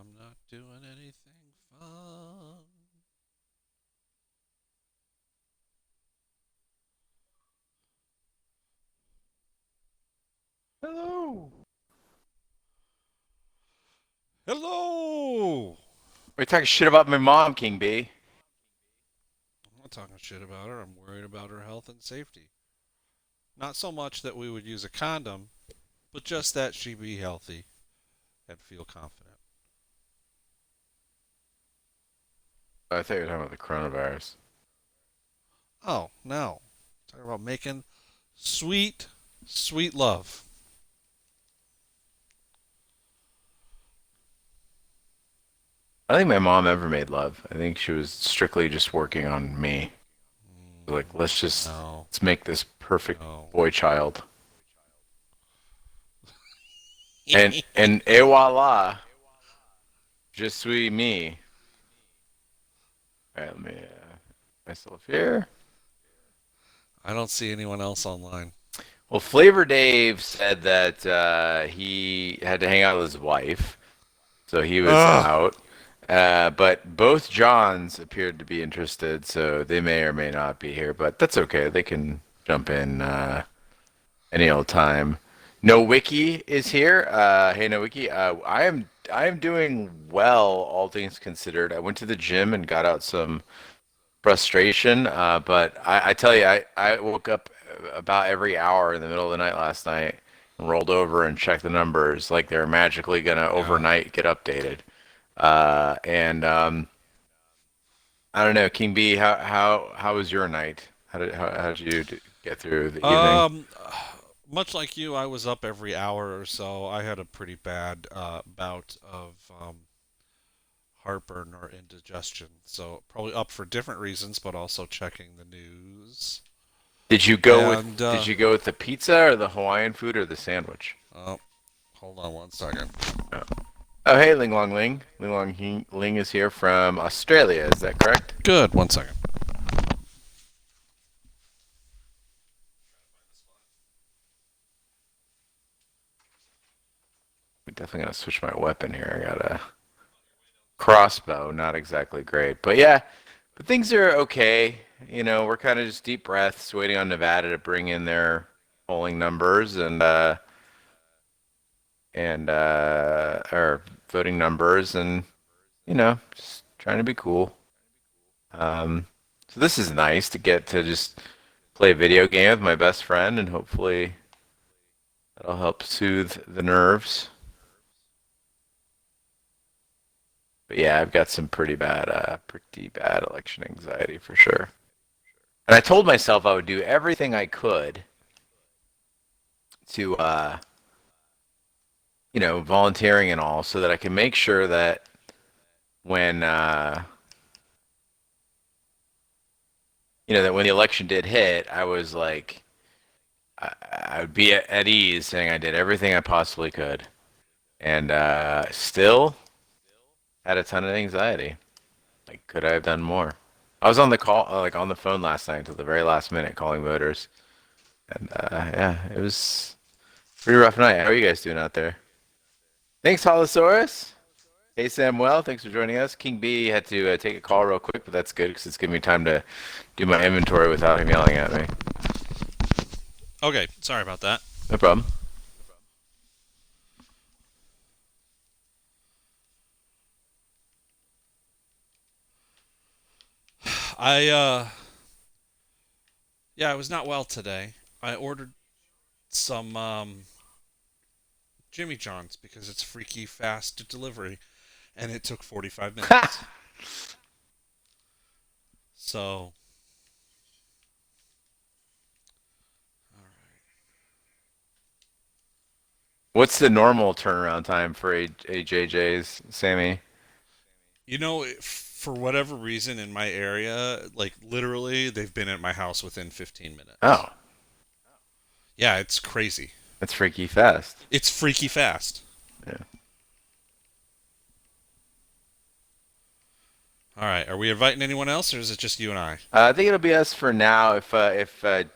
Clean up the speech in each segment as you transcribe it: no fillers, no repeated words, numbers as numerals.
I'm not doing anything fun. Hello. Hello! We're talking shit about my mom, King B. I'm not talking shit about her. I'm worried about her health and safety. Not so much that we would use a condom, but just that she be healthy and feel confident. I thought you were talking about the coronavirus. Oh, no. Talking about making sweet, sweet love. I don't think my mom ever made love. I think she was strictly just working on me. Like, No, let's make this perfect no. boy child. And voila, je suis me. All right, let me myself here. I don't see anyone else online. Well, Flavor Dave said that he had to hang out with his wife, so he was Ugh. out. But both Johns appeared to be interested, so they may or may not be here, but that's okay. They can jump in any old time. No Wiki is here. Hey, No Wiki. I am doing well, all things considered. I went to the gym and got out some frustration, but I tell you, I woke up about every hour in the middle of the night last night and rolled over and checked the numbers like they're magically gonna Yeah. overnight get updated. And I don't know, King B, how was your night? How did you get through the evening? Um, much like you, I was up every hour or so. I had a pretty bad bout of heartburn or indigestion, so probably up for different reasons, but also checking the news. And Did you go with the pizza or the Hawaiian food or the sandwich? oh, hold on one second. Oh, oh hey, Ling Long Ling. Ling is here from Australia. Is that correct? Good, one second. I'm definitely gonna switch my weapon here. I got a crossbow, not exactly great, but yeah, but things are okay. You know, we're kind of just deep breaths, waiting on Nevada to bring in their polling numbers and or voting numbers, and just trying to be cool. Um, so this is nice to get to just play a video game with my best friend, and hopefully that'll help soothe the nerves. But yeah, I've got some pretty bad election anxiety for sure. And I told myself I would do everything I could to, volunteering and all, so that I can make sure that when, that when the election did hit, I was like, I would be at ease, saying I did everything I possibly could, and still had a ton of anxiety. Like, could I have done more? I was on the call, like on the phone last night until the very last minute, calling voters, and yeah, it was a pretty rough night. How are you guys doing out there? Thanks, Holosaurus. Hey, Samuel. Thanks for joining us. King B had to take a call real quick, but that's good because it's giving me time to do my inventory without him yelling at me. Okay, sorry about that. No problem. I yeah, I was not well today. I ordered some Jimmy John's because it's freaky fast delivery, and it took 45 minutes. So What's the normal turnaround time for AJJs, Sammy? For whatever reason in my area, like literally, they've been at my house within 15 minutes. Oh, Yeah, it's crazy. that's freaky fast. It's freaky fast. Yeah. All right, are we inviting anyone else, or is it just you and I? I think it'll be us for now. If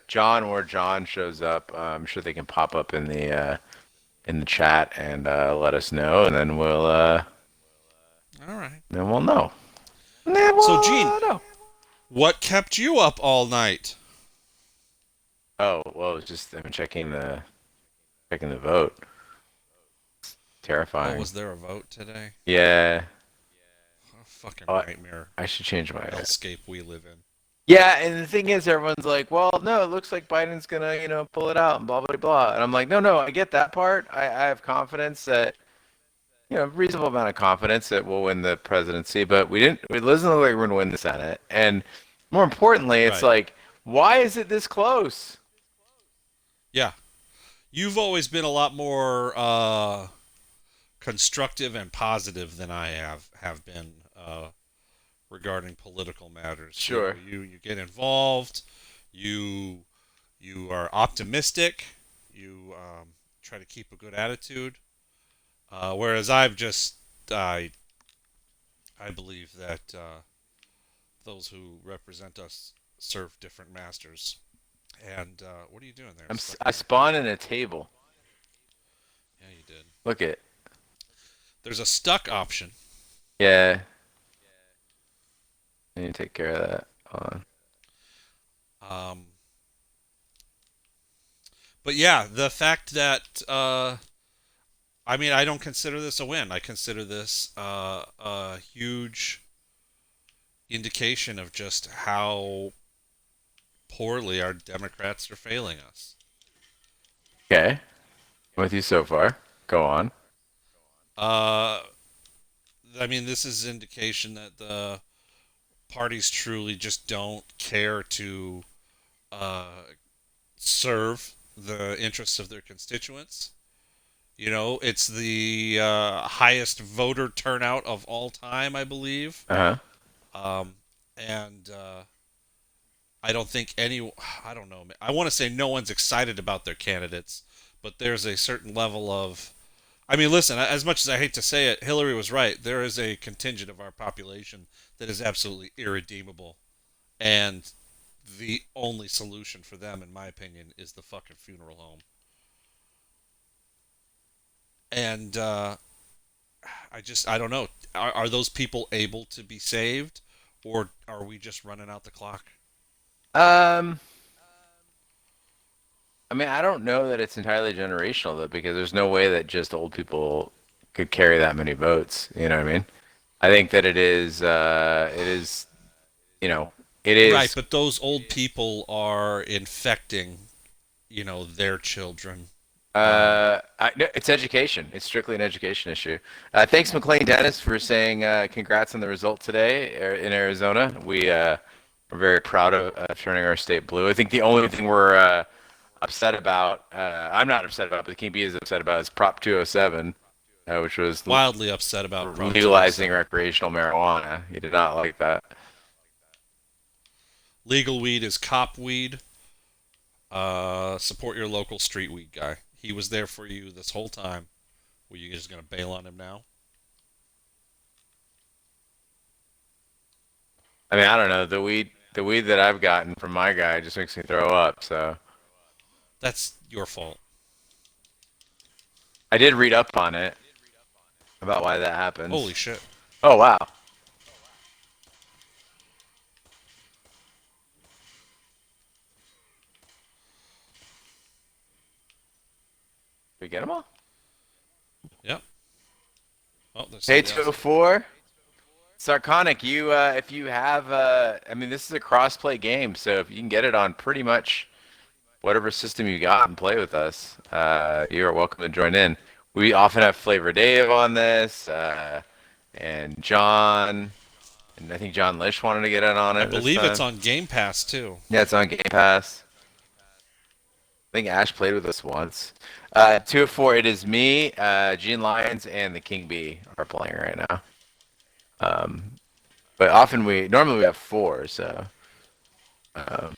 John or John shows up, I'm sure they can pop up in the chat and let us know, and All right. then we'll know. Then So, Gene, we'll know. what kept you up all night? Oh well, it's just I'm checking the vote. Oh, Terrifying. was there a vote today? Yeah. What a fucking Oh, nightmare I should change my. hellscape we live in. Yeah, and the thing is, everyone's like, "Well, no, it looks like Biden's gonna, pull it out and blah blah blah." And I'm like, "No, no, I get that part. I have confidence that, reasonable amount of confidence that we'll win the presidency, but we didn't. It doesn't look like we're gonna win the Senate. And more importantly, it's Right. like, why is it this close? Yeah. You've always been a lot more constructive and positive than I have been regarding political matters. Sure. You get involved. You you are optimistic. You try to keep a good attitude. Whereas I believe that those who represent us serve different masters. And what are you doing there? Stuck I in that spawned corner? in a table. Yeah, you did. Look it. There's a stuck option. Yeah, I need to take care of that. Hold on. Um, but yeah, the fact that I mean, I don't consider this a win. I consider this a huge indication of just how poorly our Democrats are failing us. Okay, I'm with you so far. Go on. Uh, I mean, this is indication that the parties truly just don't care to uh, serve the interests of their constituents. It's the highest voter turnout of all time, I believe. Uh-huh. And I don't think I don't know. I want to say no one's excited about their candidates, but there's a certain level of. I mean, listen, as much as I hate to say it, Hillary was right. There is a contingent of our population that is absolutely irredeemable. And the only solution for them, in my opinion, is the fucking funeral home. And I don't know. Are those people able to be saved, or are we just running out the clock? Um, I mean, I don't know that it's entirely generational though, because there's no way that just old people could carry that many votes. You know what I mean? I think that you know, it Right, is. but those old people are infecting, their children. No, it's education. It's strictly an education issue. Thanks, McLean Dennis, for saying congrats on the result today in Arizona. Are very proud of turning our state blue. I think the only thing we're upset about, I'm not upset about, but the King Bee is upset about, is Prop 207, which was Wildly upset about Prop legalizing 207. recreational marijuana. He did not like that. Legal weed is cop weed. Support your local street weed guy. He was there for you this whole time. Were you just gonna bail on him now? I mean, I don't know. The weed that I've gotten from my guy just makes me throw up. So That's your fault. I did read up on it about why that Holy happens. shit. Oh wow. Did we get them all? Yep. Oh, there's Hey, somebody else. 204. Sarconic, you if you have I mean this is a cross-play game, so if you can get it on pretty much whatever system you got and play with us, you are welcome to join in. We often have Flavor Dave on this, and John, and I think John Lish wanted to get in on I it this believe it's time. on Game Pass too. Yeah, it's on Game Pass. think Ash played with us once. 2 of 4. It is me, Gene Lyons, and the King Bee are playing right now. Um, but often we normally we have four. So um,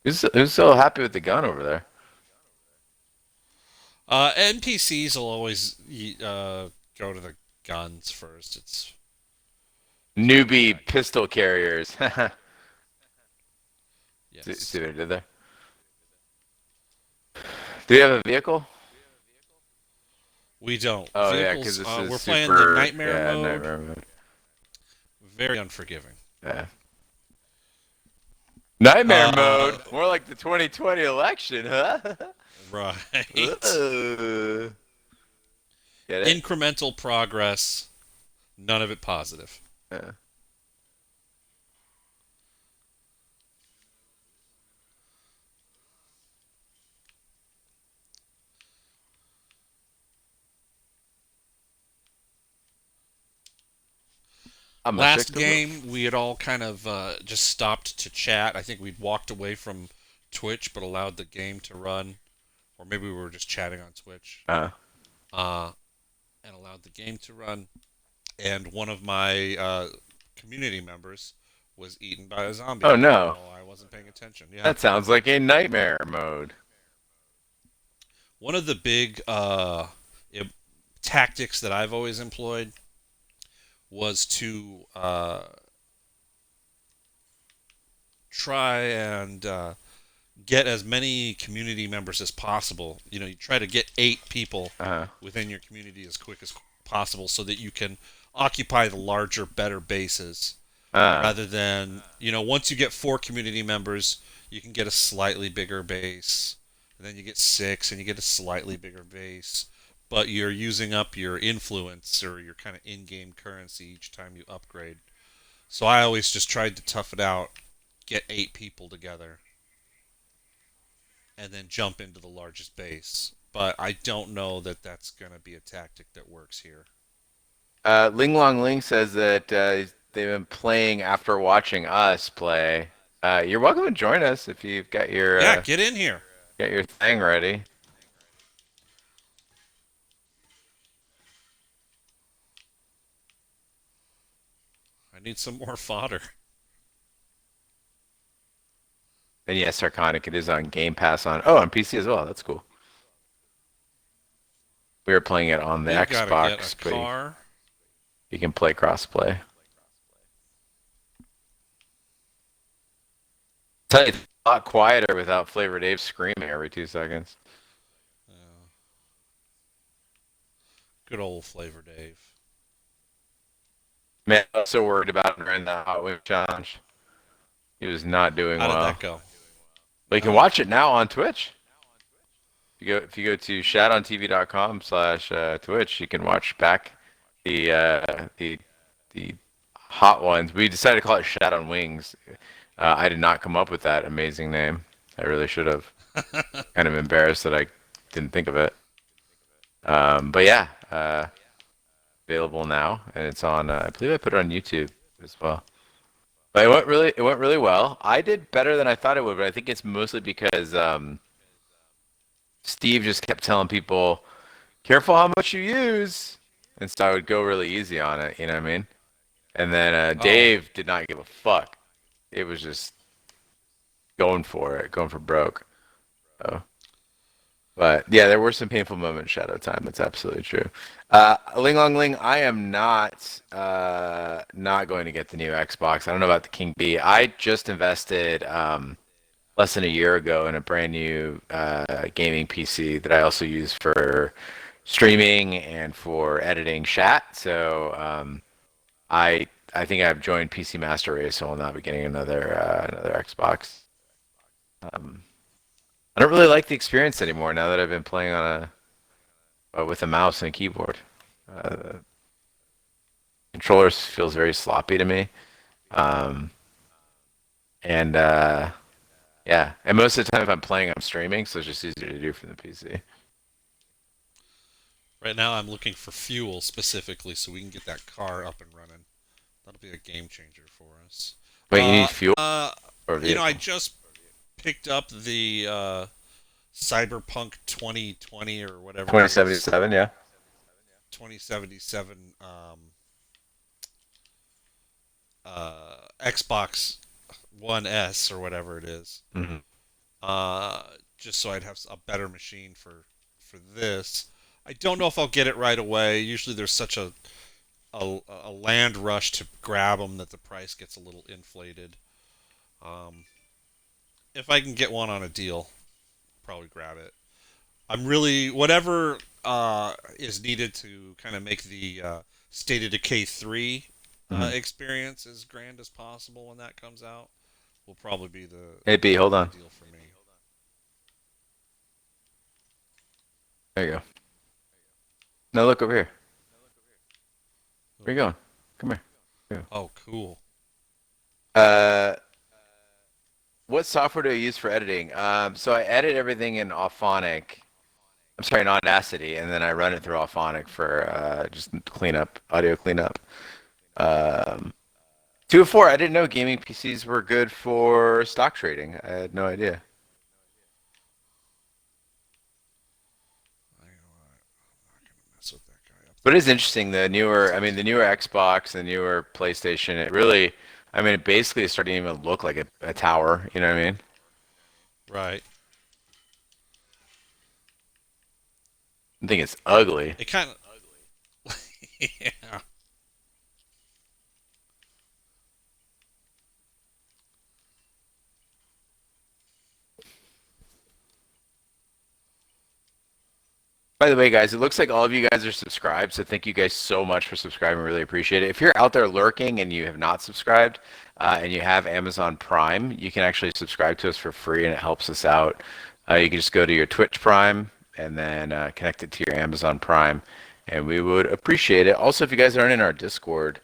who's so happy with the gun over there? NPCs will always go to the guns first. It's what they Newbie got used to. pistol carriers. See Yes, what I did there? Do you have a vehicle? we don't. Oh yeah, because Vehicles. this is We're playing the super. nightmare Yeah, mode. nightmare mode. Very unforgiving. Yeah. Nightmare Uh, mode. More like the 2020 election, huh? right. Ugh. Get it? Incremental progress. None of it positive. Yeah. I'm a Last victim of. game, we had all kind of just stopped to chat. I think we'd walked away from Twitch, but allowed the game to run, or maybe we were just chatting on Twitch, Uh, uh, and allowed the game to run. And one of my community members was eaten by a zombie oh no. while I wasn't paying attention. Yeah, That sounds like a nightmare mode. one of the big tactics that I've always employed was to try and get as many community members as possible. You know, you try to get 8 people Uh, within your community as quick as possible so that you can occupy the larger, better bases uh, rather than, once you get 4 community members, you can get a slightly bigger base. And then you get 6 and you get a slightly bigger base. But you're using up your influence or your kind of in game currency each time you upgrade. So I always just tried to tough it out, get 8 people together, and then jump into the largest base. But I don't know that that's going to be a tactic that works here. Ling Long Ling says that they've been playing after watching us play. You're welcome to join us if you've Yeah, get in here. got your thing ready. I need some more fodder. And yes, Arconic, it is on Game Pass on PC as well. That's cool. We were playing it on the We've got to get a Xbox, but car. you can play crossplay. Tell you, it's a lot quieter without Flavor Dave screaming every 2 seconds. Uh, Good old Flavor Dave. Man, I was so worried about him during that Hot Wing Challenge. He was not doing How did well. that go? But you can watch it now on Twitch. If you go to shadontv.com/Twitch, you can watch back the hot ones. We decided to call it Shadow on Wings. I did not come up with that amazing name. I really should have. Kind of embarrassed that I didn't think of it. But yeah, available now, and it's on. I believe I put it on YouTube as well. But it went really well. I did better than I thought it would, but I think it's mostly because Steve just kept telling people, "Careful how much you use," and so I would go really easy on it. You know what I mean? And then Oh, Dave did not give a fuck. It was just going for it, going for broke. So, but yeah, there were some painful moments. Shadow time. That's absolutely true. Ling Long Ling, I am not going to get the new Xbox. I don't know about the King Bee. I just invested less than a year ago in a brand new gaming PC that I also use for streaming and for editing chat. So I think I've joined PC Master Race, so I'll not be getting another Xbox. Um, I don't really like the experience anymore now that I've been playing on a with a mouse and a keyboard. The controller feels very sloppy to me. Um, and yeah, and most of the time if I'm playing, I'm streaming, so it's just easier to do from the PC. right now I'm looking for fuel specifically so we can get that car up and running. That'll be a game changer for us. Wait, you need fuel? or I vehicle. just picked up the Cyberpunk 2020 or whatever it is, 2077, yeah. 2077 Xbox One S or whatever it is. Hmm. Uh, just so I'd have a better machine for this. I don't know if I'll get it right away. Usually there's such a land rush to grab them that the price gets a little inflated. Um, if I can get one on a deal, probably grab it. I'm really whatever is needed to kind of make the State of Decay 3 Hmm. experience as grand as possible when that comes out. Will probably be Hey, B, hold the on. deal for me. There you go. No, look over here. Where you going? Come here. Here. Oh, cool. Uh, what software do I use for editing? So I edit everything in Auphonic. I'm sorry, in Audacity, and then I run it through Auphonic for just cleanup, audio cleanup. Um, 204, I didn't know gaming PCs were good for stock trading. I had no idea. I know I'm not gonna mess with that guy up But there. it is interesting, the newer, I mean, the newer Xbox, the newer PlayStation, it really, I mean, it basically is starting to even look like a tower, you know what I mean? Right. I think it's ugly. It kind of. Yeah. By the way, guys, it looks like all of you guys are subscribed, so thank you guys so much for subscribing. Really appreciate it. If you're out there lurking and you have not subscribed, and you have Amazon Prime, you can actually subscribe to us for free, and it helps us out. You can just go to your Twitch Prime and then connect it to your Amazon Prime, and we would appreciate it. Also, if you guys aren't in our Discord,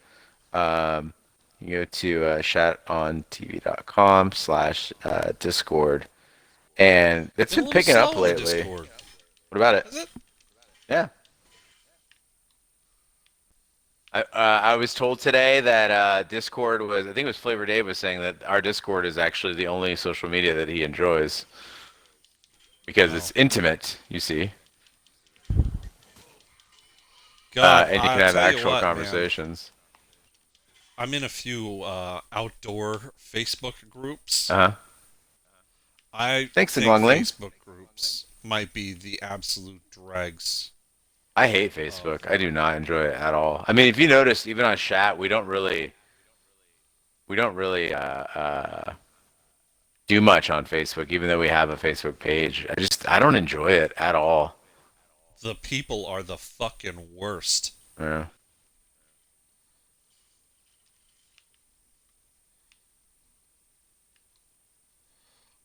um, you go to chatontv.com/Discord, and it's Been a been little picking up slow in the lately. Discord. What about it? Has it? Yeah. I was told today that Discord was, I think it was Flavor Dave was saying that our Discord is actually the only social media that he enjoys because Oh. it's intimate, you see, God, and you can I have tell you actual what, man. conversations. I'm in a few outdoor Facebook groups. Uh-huh. I Thanks, think Longling. Facebook groups might be the absolute dregs I hate of. Facebook. I do not enjoy it at all. I mean, if you notice, even on chat, we don't really do much on Facebook, even though we have a Facebook page. I don't enjoy it at all. The people are the fucking worst. Yeah.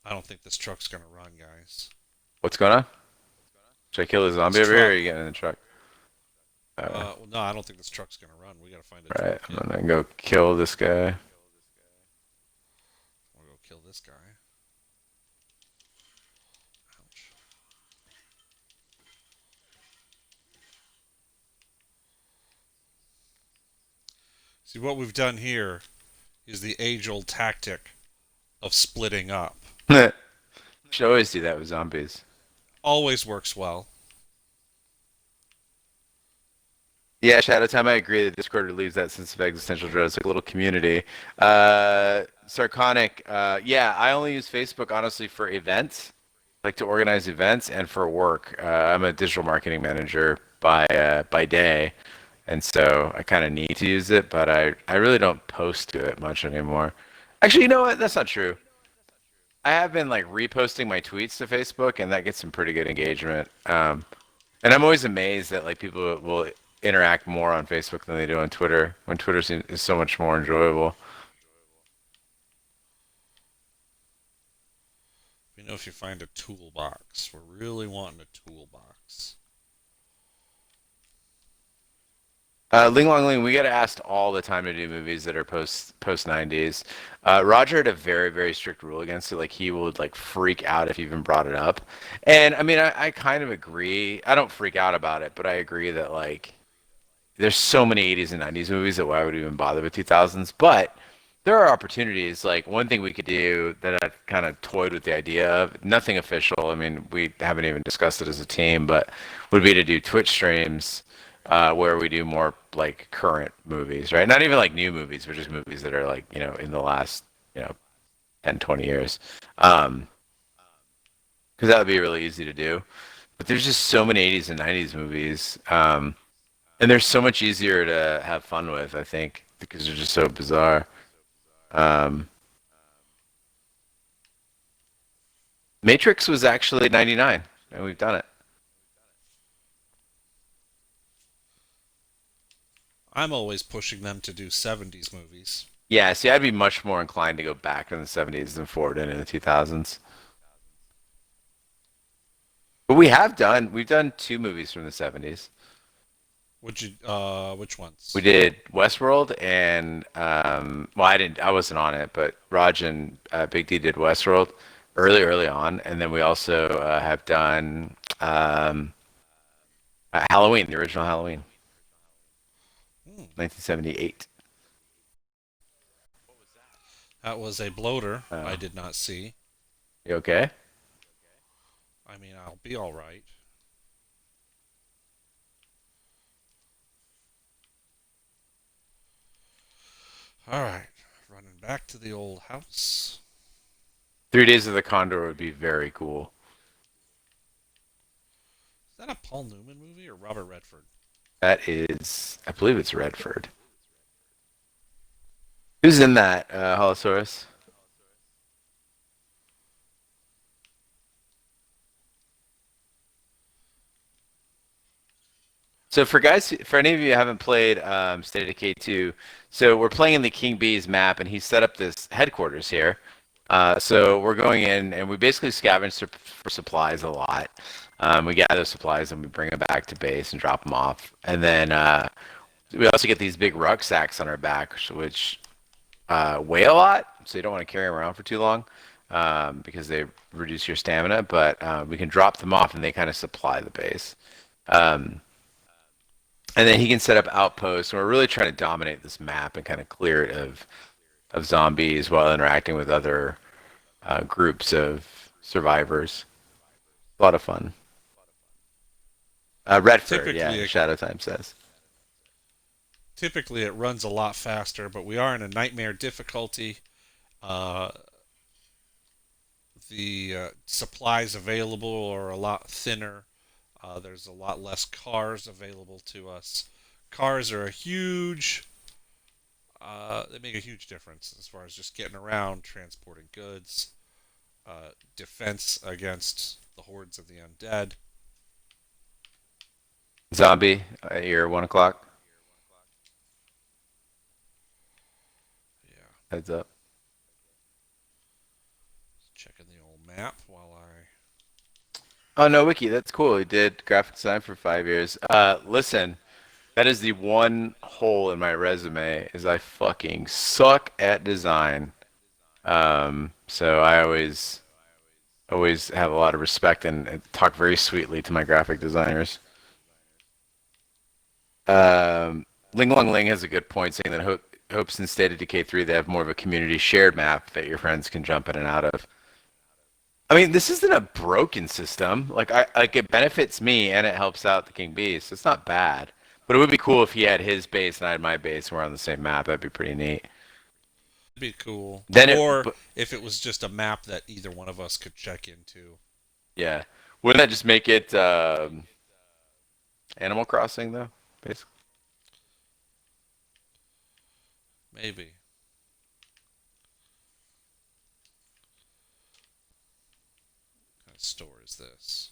I don't think this truck's gonna run, guys. What's going on? Should I kill a This zombie over here, or are truck. you getting in the truck? Well, no, I don't think this truck's gonna run. We gotta find a Right, truck I'm kit. gonna go kill this guy. We'll go kill this guy. Ouch. See, what we've done here is the age-old tactic of splitting up. Should always do that with zombies. Always works well. Yeah, Shadow Time, I agree that Discord relieves that sense of existential dread. It's like a little community. Sarconic, yeah, I only use Facebook honestly for events, like to organize events and for work. I'm a digital marketing manager by day, and so I kind of need to use it, but I really don't post to it much anymore. Actually, you know what? That's not true. I have been like reposting my tweets to Facebook, and that gets some pretty good engagement. And I'm always amazed that like people will interact more on Facebook than they do on Twitter when is so much more enjoyable. If you find a toolbox. We're really wanting a toolbox. Ling Long Ling, we get asked all the time to do movies that are post 90s. Roger had a very very strict rule against it. Like he would like freak out if you even brought it up. And I mean I kind of agree. I don't freak out about it, but I agree that like there's so many 80s and 90s movies that why would we even bother with 2000s? But there are opportunities. Like one thing we could do that I've kind of toyed with the idea of, nothing official. I mean, we haven't even discussed it as a team, but would be to do Twitch streams where we do more like current movies, right? Not even like new movies, but just movies that are like, in the last, you know, 10, 20 years. Um, because that would be really easy to do. But there's just so many 80s and 90s movies. And they're so much easier to have fun with, I think, because they're just so bizarre. Um, Matrix was actually 99, and we've done it. I'm always pushing them to do 70s movies. Yeah, see, I'd be much more inclined to go back in the 70s than forward into the 2000s. But we've done two movies from the 70s. Which We ones? did Westworld and, well, I wasn't on it, but Raj and Big D did Westworld early on. And then we also have done Halloween, the original Halloween, Hmm, 1978. that was a bloater I Oh, did not see. you okay? I mean, I'll be all right. All right, running back to the old house. 3 Days of the Condor would be very cool. Is that a Paul Newman movie or Robert Redford? That is, I believe it's Redford. Who's in that, Holosaurus? So for any of you who haven't played State of Decay 2, so we're playing in the King Bees map, and he set up this headquarters here. So we're going in, and we basically scavenge for supplies a lot. We gather supplies, and we bring them back to base and drop them off. And then we also get these big rucksacks on our back, which weigh a lot, so you don't want to carry them around for too long because they reduce your stamina. But we can drop them off, and they kind of supply the base. Um, and then he can set up outposts. And we're really trying to dominate this map and kind of clear it of zombies while interacting with other groups of survivors. A lot of fun. Redford, Typically, yeah, it, Shadow Time says. typically it runs a lot faster, but we are in a nightmare difficulty. Uh, the supplies available are a lot thinner. There's a lot less cars available to us. Cars are a huge. They make a huge difference as far as just getting around, transporting goods, defense against the hordes of the undead. Zombie, your 1 o'clock. Yeah, Heads up. checking the old map while I. Oh no, Wiki, that's cool. He did graphic design for 5 years. Listen, that is the one hole in my resume is I fucking suck at design. So I always have a lot of respect and talk very sweetly to my graphic designers. Ling Long Ling has a good point saying that hopes in State of Decay 3 they have more of a community shared map that your friends can jump in and out of. I mean, this isn't a broken system. Like it benefits me and it helps out the King Bee, so it's not bad. But it would be cool if he had his base and I had my base and we're on the same map. That'd be pretty neat. It'd be cool. Then it, Or but if it was just a map that either one of us could check into. yeah, wouldn't that just make it Animal Crossing though? Basically. Maybe. What kind of store is this?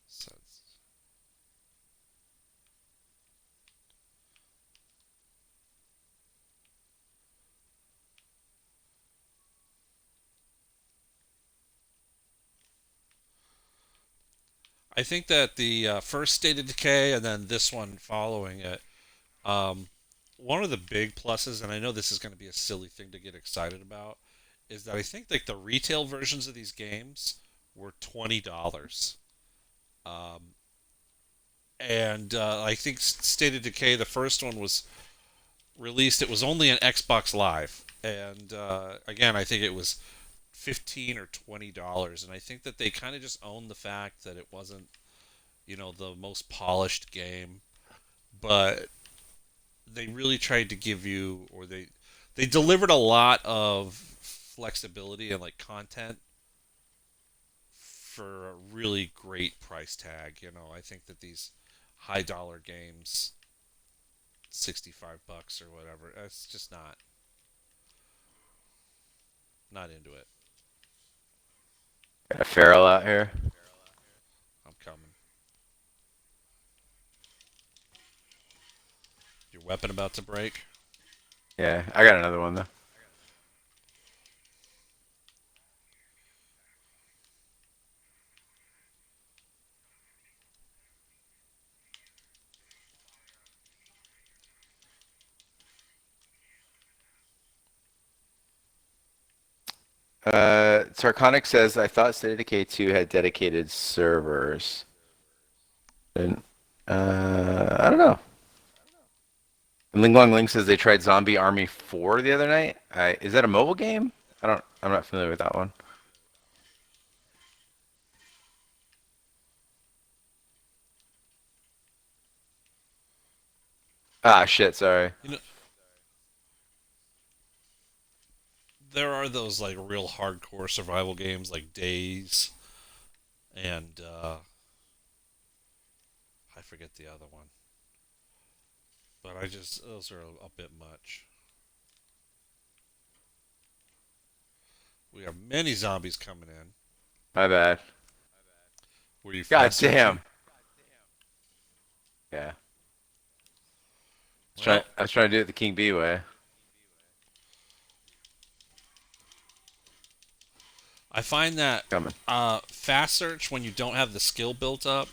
Says, I think that the first State of Decay and then this one following it, um, one of the big pluses, and I know this is going to be a silly thing to get excited about, is that I think like the retail versions of these games were $20. Um, and I think State of Decay, the first one was released. It was only an Xbox Live, And again, I think it was $15 or $20, and I think that they kind of just owned the fact that it wasn't, the most polished game, but they really tried to give you, or they delivered a lot of flexibility and like content for a really great price tag. I think that these high dollar games, $65 or whatever, it's just not into it. Got a feral out here. I'm coming. Your weapon about to break? Yeah, I got another one though. Sarconic says, I thought State of Decay 2 had dedicated servers. And, I don't know. And Ling Long Ling says they tried Zombie Army 4 the other night. Is that a mobile game? I'm not familiar with that one. Ah, shit, sorry. You know, there are those like real hardcore survival games like Days and I forget the other one. But those are a bit much. We have many zombies coming in. My bad. Were you God fast searching? damn. Yeah. Well, I was trying to do it the King Bee way. I find that Coming. fast search when you don't have the skill built up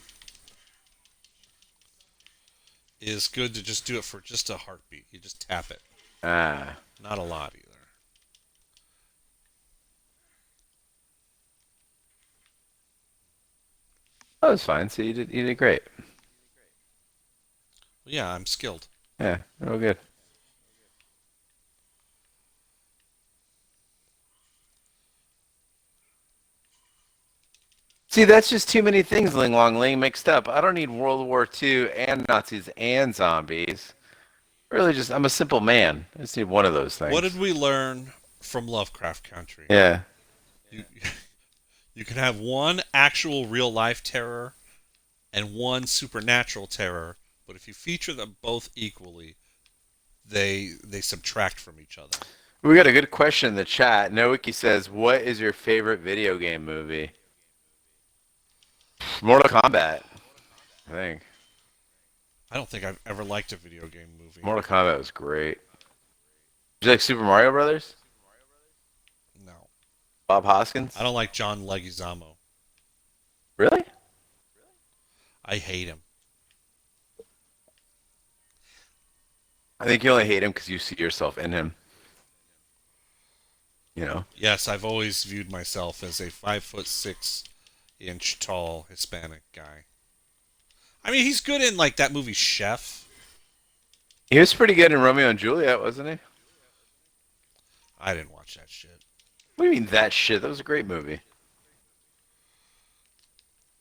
is good to just do it for just a heartbeat. You just tap it. Ah. Not a lot either. That was fine. So you did great. Well, yeah, I'm skilled. Yeah, real good. See, that's just too many things, Ling Long Ling, mixed up. I don't need World War II and Nazis and zombies. Really, just I'm a simple man. I just need one of those What did things. we learn from Lovecraft Country? Yeah. You you can have one actual real life terror and one supernatural terror, but if you feature them both equally, they subtract from each other. We got a good question in the chat. Noiki says, "What is your favorite video game movie?" Mortal Kombat, I think. I don't think I've ever liked a video game movie. Mortal Kombat was great. Did you like Super Mario Brothers? No. Bob I Hoskins? don't like John Leguizamo. Really? I hate him. I think you only hate him because you see yourself in him. You know? Yes, I've always viewed myself as a 5'6" tall Hispanic guy. I mean, he's good in like that movie Chef. He was pretty good in Romeo and Juliet, wasn't he? I didn't watch that shit. What do you mean that shit? That was a great movie.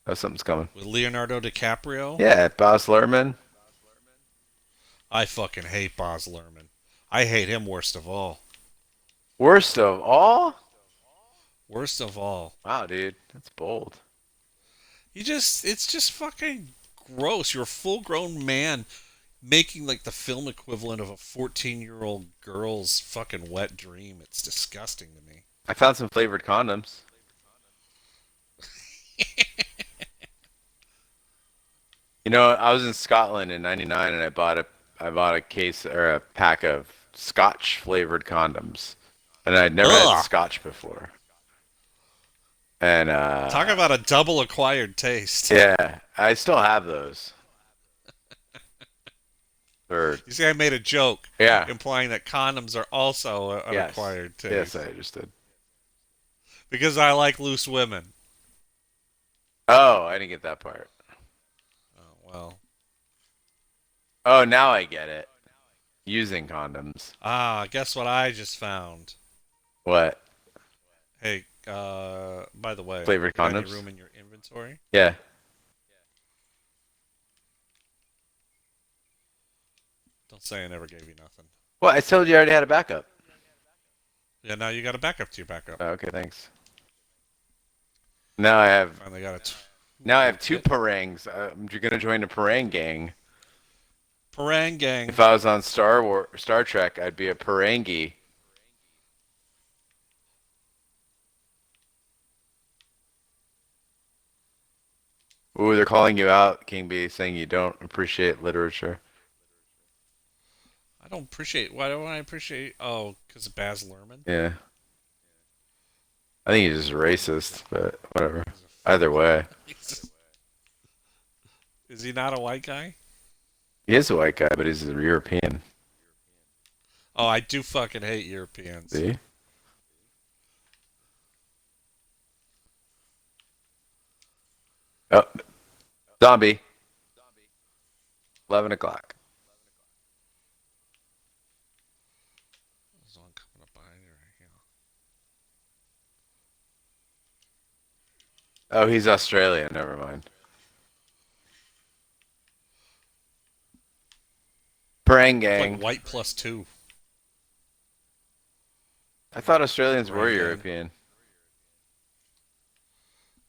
Oh, something's coming. With Leonardo DiCaprio, Yeah, Baz Luhrmann. I fucking hate Baz Luhrmann. I hate him worst of all. Worst of all? Worst of all. Wow, dude. That's bold. It's just fucking gross. You're a full grown man making like the film equivalent of a 14-year-old girl's fucking wet dream. It's disgusting to me. I found some flavored condoms. You know, I was in Scotland in '99 and I bought a case or a pack of Scotch flavored condoms. And I'd never had Ugh. Scotch before. And Talk about a double acquired taste. yeah, I still have those. Or You see, I made a joke yeah, implying that condoms are also an yes. acquired Yes, I taste understood. because I like loose women. Oh, I didn't get that part. Oh, well, Oh, now I get it. using condoms. Ah, guess what I just found? What? Hey, by the way, Flavored got any condoms? room in your inventory? Yeah. Don't say I never gave you nothing. Well, I told you I already had a backup. Yeah, now you got a backup to your backup. Oh, okay, thanks. Now I have Finally got a now I have two toolkit. parangs. I'm gonna join the parang gang. Parang If gang. I was on Star Trek, I'd be a parangi. Ooh, they're calling you out, King B, saying you don't appreciate literature. I don't appreciate. Why don't I appreciate? Oh, because of Baz Luhrmann. Yeah. I think he's just racist, but whatever. He's a Either fucking. way. Is he not a white guy? He is a white guy, but he's a European. Oh, I do fucking hate Europeans. See? Oh, zombie. 11 o'clock. There's one coming up behind you right here. Oh, he's Australian. Never mind. Parang It's like gang. white plus two. I thought Australians were Parang gang. European.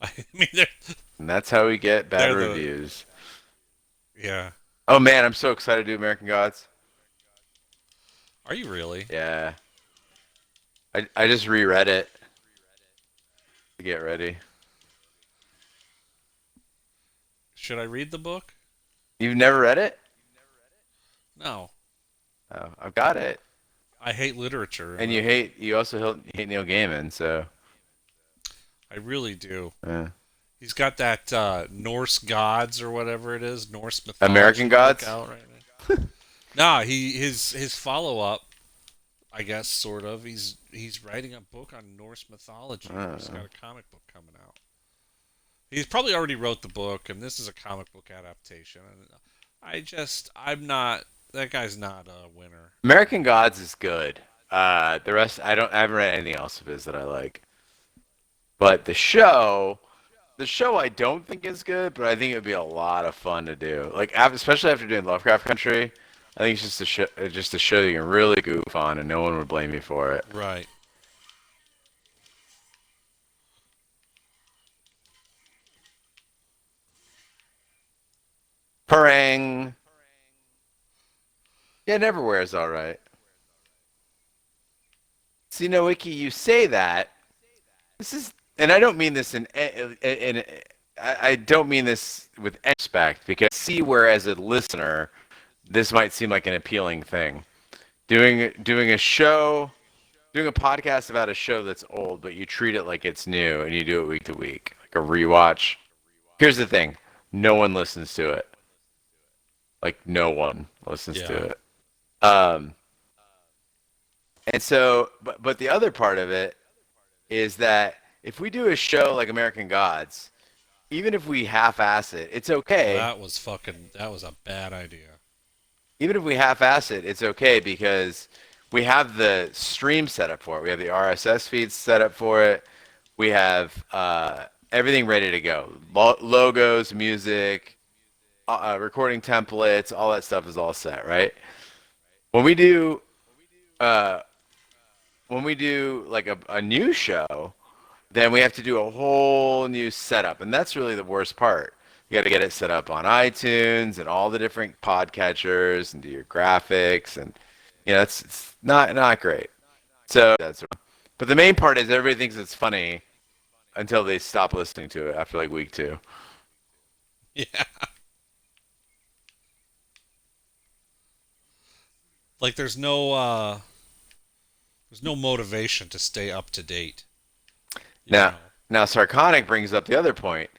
I mean, they're And that's how we get bad they're the reviews. yeah. Oh man, I'm so excited to do American Gods. Are you really? Yeah. I just reread it to get ready. Should I read the book? You've never read it? No. Oh, I've got it. I hate literature, And and you also hate Neil Gaiman, so I really do. yeah. He's got that Norse gods or whatever it is, Norse American mythology book Gods? out right now. Nah, his follow up, I guess, sort of. He's writing a book on Norse mythology. He's Uh, got a comic book coming out. He's probably already wrote the book, and this is a comic book adaptation. And I'm not. That guy's not a winner. American Gods is good. The rest I haven't read anything else of his that I like. But the show I don't think is good, but I think it would be a lot of fun to do. Like especially after doing Lovecraft Country, I think it's just a show you can really goof on, and no one would blame you for it. Right. Parang. Yeah, Neverwhere is all right. See, Noiki, you say that. This is, and I don't mean this I don't mean this with any respect because see where as a listener, this might seem like an appealing thing. Doing a show, doing a podcast about a show that's old, but you treat it like it's new and you do it week to week, like a rewatch. Here's the thing: no one listens to it. Like no one listens to Yeah. it. Um, and so, but the other part of it is that if we do a show like American Gods, even if we half-ass it, it's Well, okay. that was fucking. That was a bad idea. Even if we half-ass it, it's okay because we have the stream set up for it. We have the RSS feeds set up for it. We have everything ready to go. Logos, music, recording templates, all that stuff is all set, right? When we do uh, when we do like a new show, then we have to do a whole new setup, and that's really the worst part. You got to get it set up on iTunes and all the different podcatchers and do your graphics, and it's not great. So that's. But the main part is everybody thinks it's funny until they stop listening to it after like week two. Yeah. Like there's no motivation to stay up to date. You Now, know. now Sarconic brings up the other point.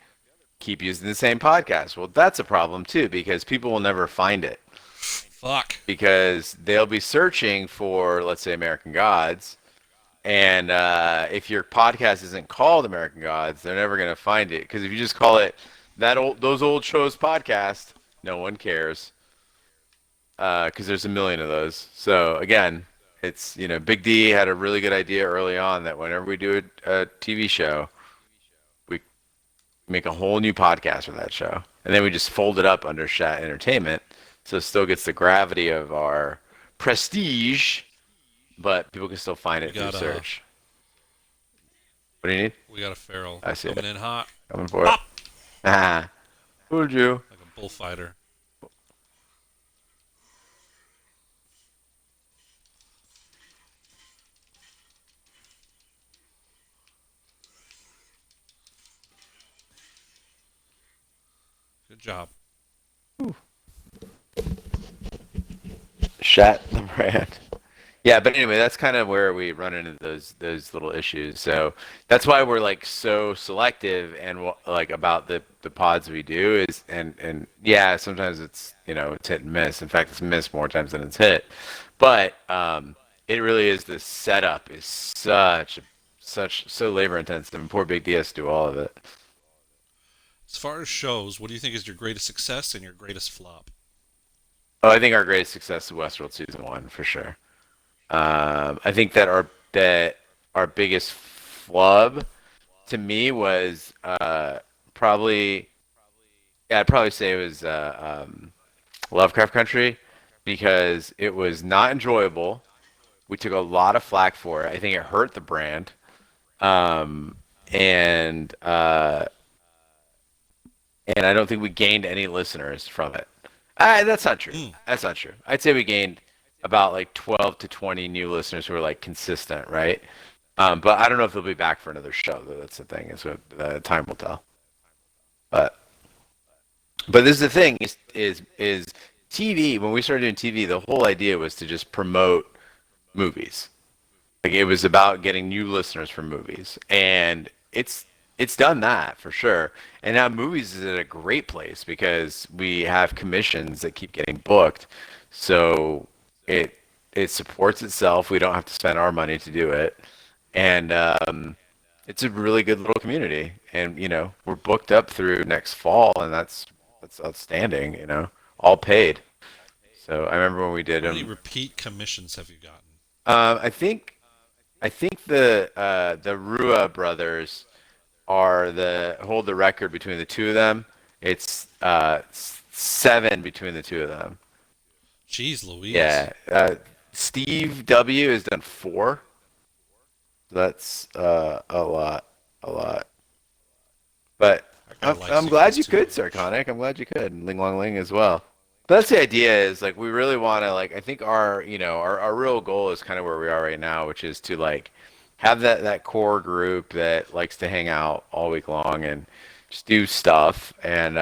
Keep using the same podcast. Well, that's a problem too because people will never find it Fuck. because they'll be searching for, let's say, American Gods, and if your podcast isn't called American Gods, they're never gonna find it because if you just call it those old shows podcast, no one cares. because there's a million of those. So again, it's Big D had a really good idea early on that whenever we do a TV show, we make a whole new podcast for that show, and then we just fold it up under Shat Entertainment, so it still gets the gravity of our prestige, but people can still find We it through got a search. What do you need? we got a feral I see coming it. in hot. Coming for it. Pop Ah, fooled you. like a bullfighter. Good job. Shat the brand. Yeah, but anyway, that's kind of where we run into those little issues. So that's why we're like so selective and like about the pods we do is and yeah, sometimes it's hit and miss. In fact, it's missed more times than it's hit. But it really is the setup is such so labor intensive, and poor Big D has to do all of it. As far as shows, what do you think is your greatest success and your greatest flop? Oh, I think our greatest success is Westworld season one for sure. I think that our biggest flub to me was probably yeah, I'd probably say it was Lovecraft Country because it was not enjoyable. We took a lot of flack for it. I think it hurt the brand, um, and and I don't think we gained any listeners from it. That's not true. Mm. That's not true. I'd say we gained about like 12 to 20 new listeners who are like consistent, right? But I don't know if they'll be back for another show. That's the thing. Is what time will tell. But this is the thing is TV. When we started doing TV, the whole idea was to just promote movies. Like it was about getting new listeners from movies, and it's done that for sure. And now movies is at a great place because we have commissions that keep getting booked, so it it supports itself. We don't have to spend our money to do it, and it's a really good little community. And we're booked up through next fall, and that's outstanding. All paid. So I remember when we did How many them. repeat commissions have you gotten? I think the Rua brothers are the hold the record between the two of them. It's seven between the two of them. Jeez Louise. Yeah, Steve W has done four. That's a lot, a lot. But That guy I'm likes you glad guys you too. could, Sarconic. I'm glad you could, and Ling Long Ling as well. But that's the idea is like we really want to like I think our real goal is kind of where we are right now, which is to like have that core group that likes to hang out all week long and just do stuff. And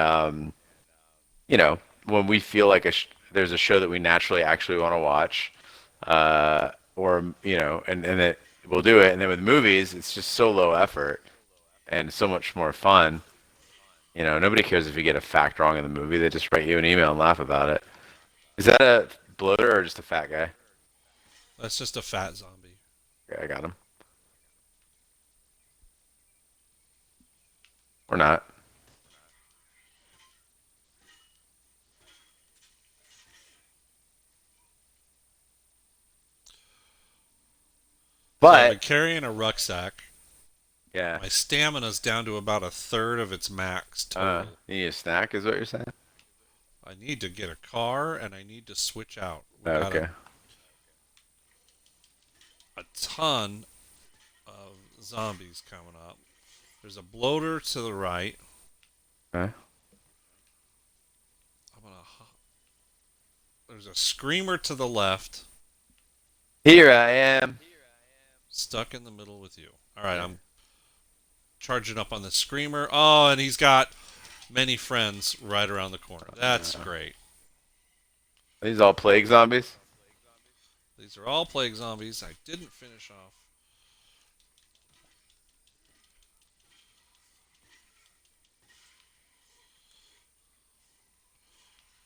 when we feel like there's a show that we naturally actually want to watch, or and that we'll do it. And then with movies, it's just so low effort and so much more fun. Nobody cares if you get a fact wrong in the movie. They just write you an email and laugh about it. Is that a bloater or just a fat guy? That's just a fat zombie. Yeah, I got him. Or not. So I've been But carrying a rucksack. yeah, My stamina's down to about a third of its max total. you need a snack, is what you're saying? I need to get a car and I need to switch out. We got Okay. a ton of zombies coming up. There's a bloater to the right. Huh? I'm gonna. There's a screamer to the left. Here I am. Stuck in the middle with you. All right, I'm charging up on the screamer. Oh, and he's got many friends right around the corner. That's great. These all plague zombies. These are all plague zombies. I didn't finish off.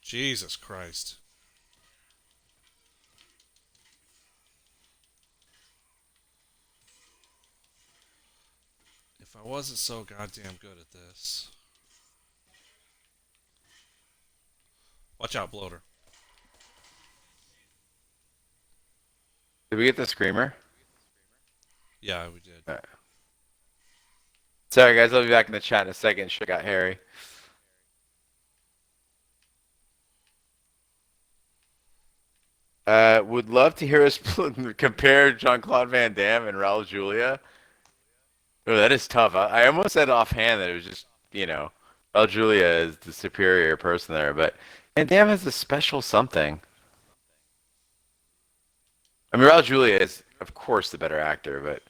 Jesus Christ. If I wasn't so goddamn good at this. Watch out, bloater. Did we get the screamer? Yeah, we did. All right. Sorry, guys. I'll be back in the chat in a second. Shit got hairy. Would love to hear us compare Jean-Claude Van Damme and Raul Julia. Oh, that is tough. I almost said offhand that it was just, Raul Julia is the superior person there, but Van Damme has a special something. I mean, Raul Julia is, of course, the better actor, but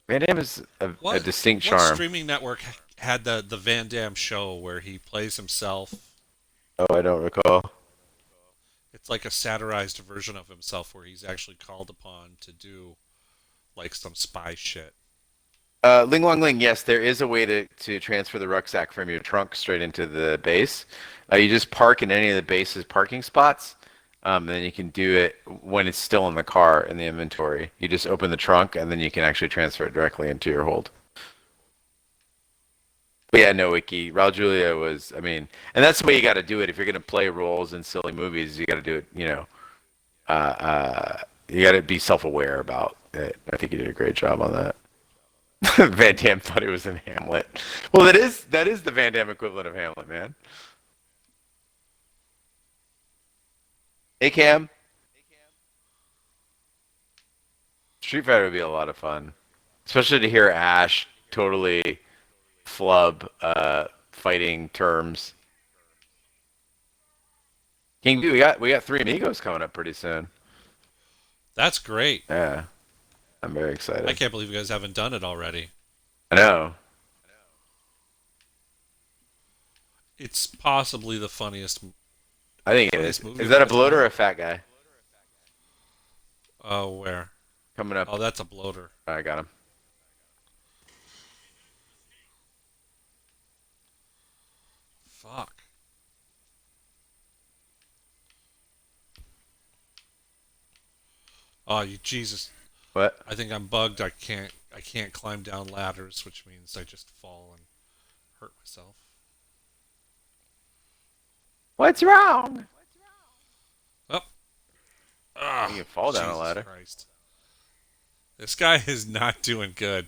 Van Damme is a What distinct what charm. streaming network had the Van Damme show where he plays himself? Oh, I don't recall. It's like a satirized version of himself where he's actually called upon to do like some spy shit. Ling Long Ling, yes, there is a way to transfer the rucksack from your trunk straight into the base. You just park in any of the base's parking spots, and then you can do it when it's still in the car in the inventory. You just open the trunk, and then you can actually transfer it directly into your hold. But yeah, no, Wiki. Raul Julia was, I mean, and that's the way you got to do it. If you're going to play roles in silly movies, you got to do it, you got to be self-aware about it. I think you did a great job on that. Van Damme thought he was in Hamlet. Well, that is the Van Damme equivalent of Hamlet, man. Hey Cam, Street Fighter would be a lot of fun, especially to hear Ash totally flub fighting terms. King B, we got three amigos coming up pretty soon. That's great. Yeah, I'm very I excited. can't believe you guys haven't done it already. I know. It's possibly the I think it is. funniest movie Is of that a all bloater or time. a fat guy Oh, where? coming up? Oh, that's a bloater. I got him. Fuck. Oh, you Jesus. What? I think I'm bugged. I can't climb down ladders, which means I just fall and hurt myself. What's wrong? Oh, You ah, can fall down a Jesus ladder. Christ. This guy is not doing good.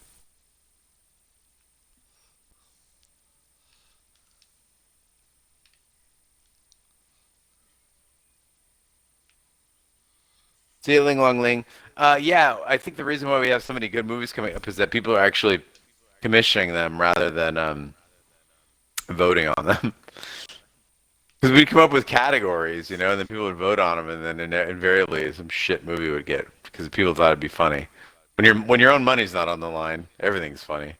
See you, Ling Long Ling. Yeah, I think the reason why we have so many good movies coming up is that people are actually commissioning them rather than voting on them. Because we'd come up with categories, and then people would vote on them, and then invariably some shit movie would get because people thought it'd be funny. When your own money's not on the line, everything's funny.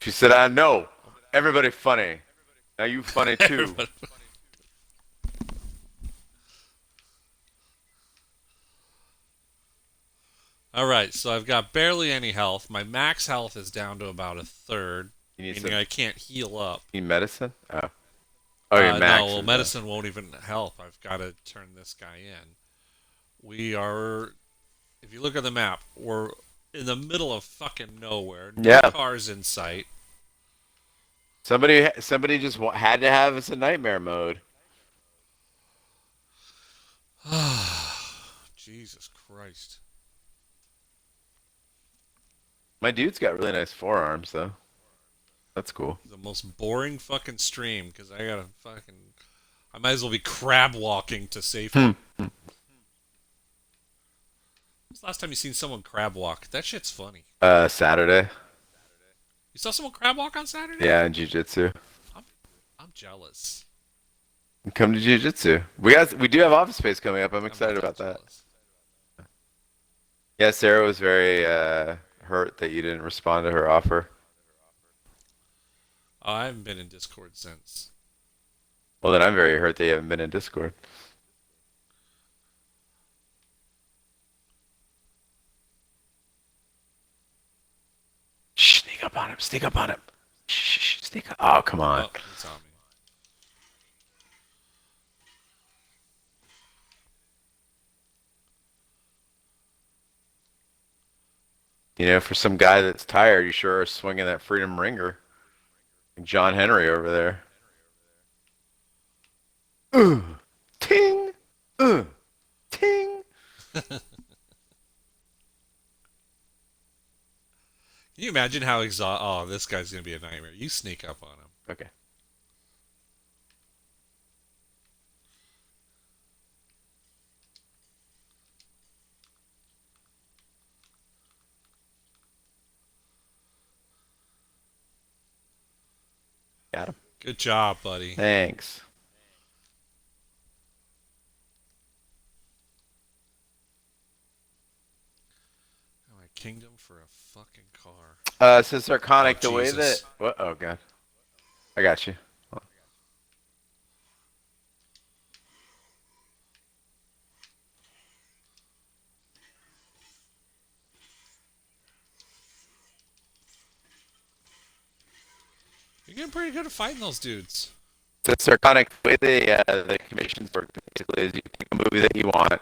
She said, "I know, everybody funny. Now you funny too." Everybody- All right, so I've got barely any health. My max health is down to about a third, You need meaning some. I can't heal up. You need medicine? Oh, your No, max well, is down. medicine won't even help. I've got to turn this guy in. We are, if you look at the map, we're in the middle of fucking nowhere. No Yeah. cars in sight. Somebody just had to have us in nightmare mode. Jesus Christ. My dude's got really nice forearms though. That's cool. The most boring fucking stream because I gotta fucking. I might as well be crab walking to Hmm. safety. When's the last time you seen someone crab walk? That shit's funny. Saturday. You saw someone crab walk on Saturday? Yeah, in jiu-jitsu. I'm, I'm jealous. Come to jiu-jitsu. We do have office space coming up. I'm I'm excited about that. multi-jealous. Yeah, Sarah was very hurt that you didn't respond to her offer. Oh, I haven't been in Discord since. Well, then I'm very hurt that you haven't been in Discord. Shh, sneak up on him. Sneak up on him. Shh, sneak up. Oh, come on. Oh, he's on me. For some guy that's tired, you sure are swinging that freedom ringer. Like John Henry over there. Ting! Uh, ting! Can you imagine how Oh, this guy's gonna be a nightmare. You sneak up on him. Okay. Got him. Good job, buddy. Thanks. My kingdom for a fucking car. So Oh Sarconic, the way that Jesus. what? Oh god, I got you. You're getting pretty good at fighting those dudes. So Sarconic, the way the commissions work basically is you pick a movie that you want,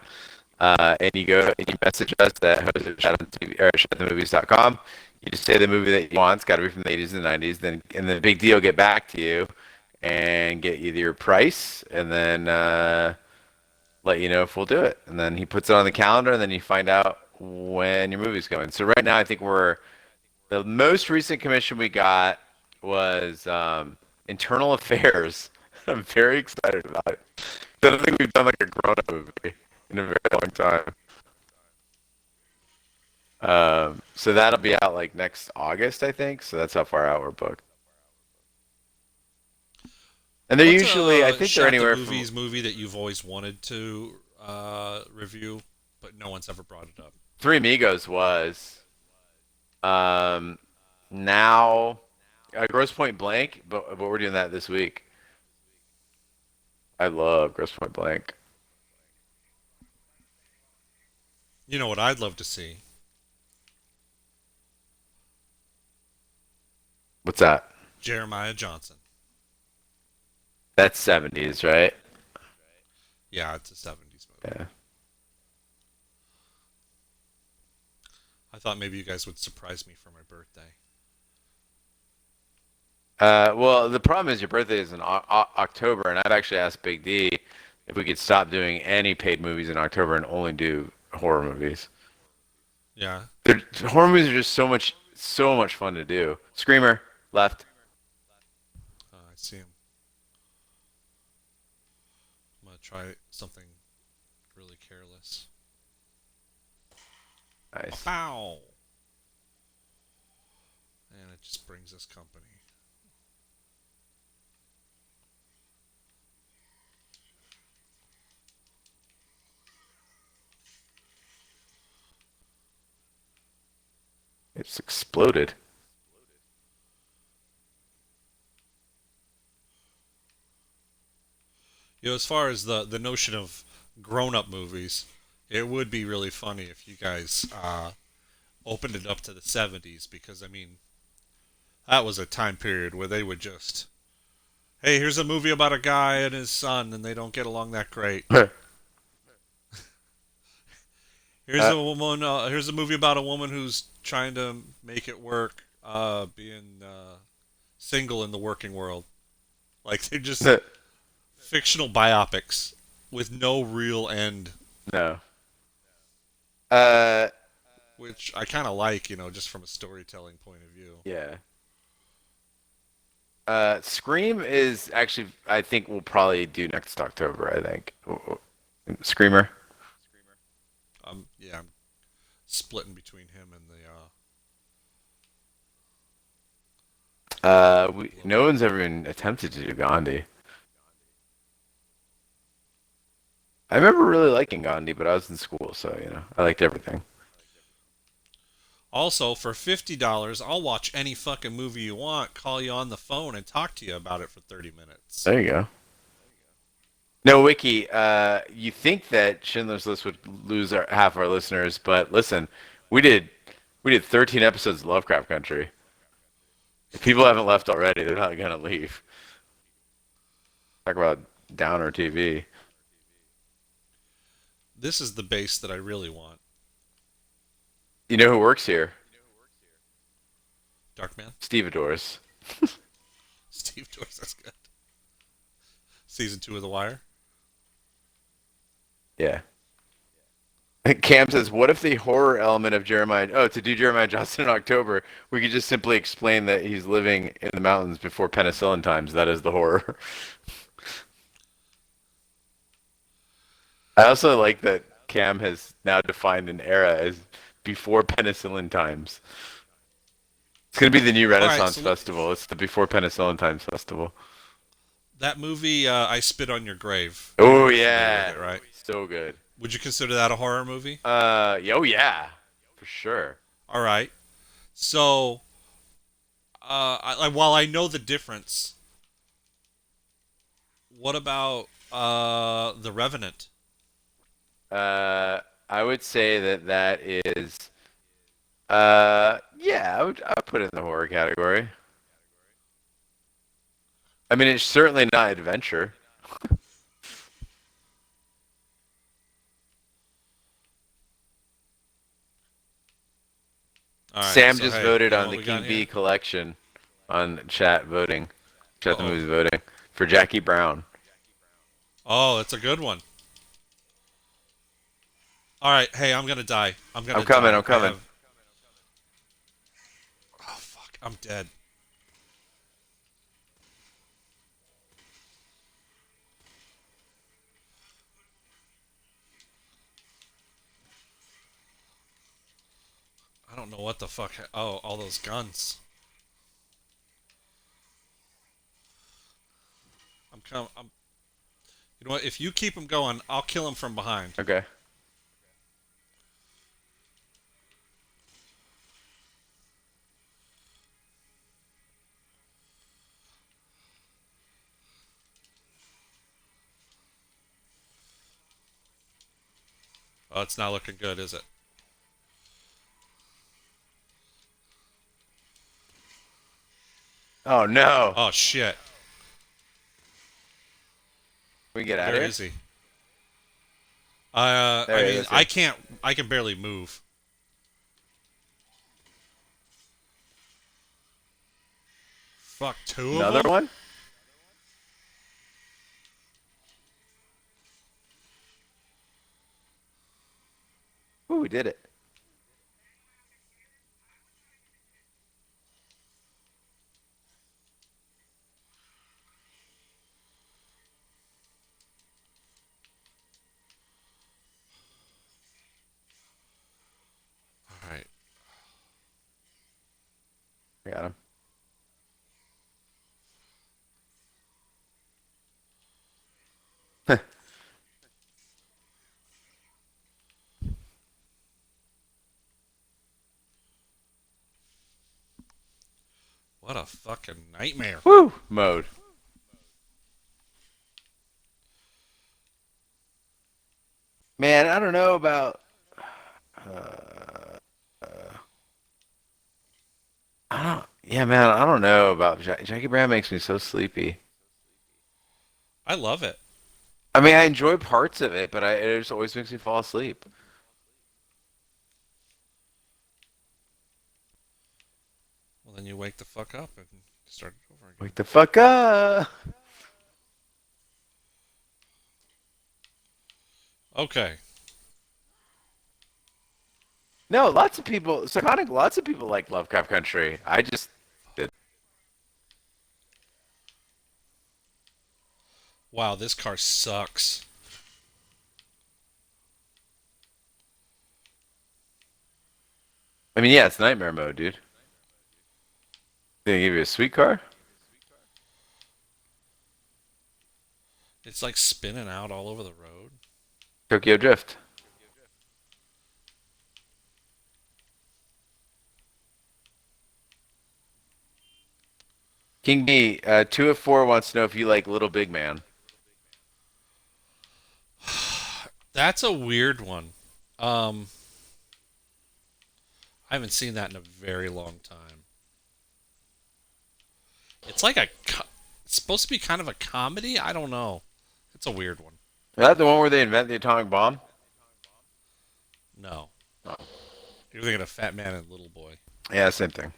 and you go and you message us at host at shotguntv or shotgunmovies.com. You just say the movie that you want. It's got to be from the 80s and the 90s. Then, and the big deal, get back to you and get you your price, and then let you know if we'll do it. And then he puts it on the calendar, and then you find out when your movie's going. So right now, I think we're the most recent commission we got was Internal Affairs. I'm very excited about it. I don't think we've done like a grown-up movie in a very long time. So that'll be out like next August, I think. So that's how far out we're booked. And they're What's usually, I a think they're shot the anywhere from movies movie that you've always wanted to review, but no one's ever brought it up? Three Amigos was um, now Gross Point Blank, but we're doing that this week. I love Gross Point Blank. You know what I'd love to see? What's that? Jeremiah Johnson. That's 70s, right? Yeah, it's a 70s movie. Yeah. I thought maybe you guys would surprise me for my birthday. Well, the problem is your birthday is in October, and I've actually asked Big D if we could stop doing any paid movies in October and only do horror movies. Yeah, Horror movies are just so much fun to do. Screamer left. I see him. I'm gonna try something really careless. Nice. Bow! And it just brings us company. It's exploded. You know, as far as the notion of grown-up movies, it would be really funny if you guys opened it up to the 70s, because I mean that was a time period where they would just, hey, here's a movie about a guy and his son and they don't get along that great. Here's uh, a woman. Here's a movie about a woman who's trying to make it work, being single in the working world. Like they're just fictional biopics with no real end, no. Uh, which I kind of like, just from a storytelling point of view. yeah. Scream is actually, I think we'll probably do next October, I think. Screamer. Yeah, I'm splitting between him and the little No one's ever even attempted to do Gandhi. I remember really liking Gandhi, but I was in school, so, I liked everything. Also, for $50, I'll watch any fucking movie you want, call you on the phone, and talk to you about it for 30 minutes. There you go. No, Wiki, you think that Schindler's List would lose half our listeners, but listen, we did we did 13 episodes of Lovecraft Country. If people haven't left already, they're not gonna leave. Talk about downer TV. This is the base that I really want. You know who works here? Darkman? Stevedores. Steve Torres, that's good. Season 2 of The Wire? Yeah. Cam says, "What if the horror element of Jeremiah? Oh, to do Jeremiah Johnson in October, we could just simply explain that he's living in the mountains before penicillin times. That is the horror." I also like that Cam has now defined an era as before penicillin times. It's gonna be the new All right, Renaissance so Festival. It's the before penicillin times festival. that movie, I Spit on Your Grave. Oh You're familiar with yeah, it, right? so good. Would you consider that a horror movie? Oh yeah, for sure. All right. So, while I know the difference, what about The Revenant? I would say that that is, yeah, I would put it in the horror category. I mean, it's certainly not adventure. All right. Sam So, just hey, voted you know on what the we got King here? Bee collection on chat voting, Uh chat the oh. movies voting for Jackie Brown. Oh, that's a good one. All right. Hey, I'm gonna die. I'm I'm gonna coming. die. I'm I coming. have. Oh fuck. I'm dead. I don't know what the fuck. Oh, all those guns. I'm com- I'm. You know what? If you keep him going, I'll kill him from behind. Okay. Oh, it's not looking good, is it? Oh no. Oh shit. We get out Where of here. is he? I There he mean, is. I Here. can't. I can barely move. Fuck, two of Another them. one. Ooh, we did it. All right. We got him. What a fucking nightmare. Woo! Mode. Man, I don't know about. Uh, I don't. Yeah, man, I don't know about Jackie Brown. Makes me so sleepy. I love it. I mean, I enjoy parts of it, but it just always makes me fall asleep. Well, then you wake the fuck up and start it over again. Wake the fuck up. Okay. No, lots of people. Psychotic. Lots of people like Lovecraft Country. I just did. Wow, this car sucks. I mean, yeah, it's nightmare mode, dude. Did they give you a sweet car? It's like spinning out all over the road. Tokyo Drift. King B, 2 of 4 wants to know if you like Little Big Man. That's a weird one. Um, I haven't seen that in a very long time. It's like it's supposed to be kind of a comedy. I don't know. It's a weird one. Is that the one where they invent the atomic bomb? No, Oh. you're thinking of Fat Man and Little Boy. Yeah, same thing.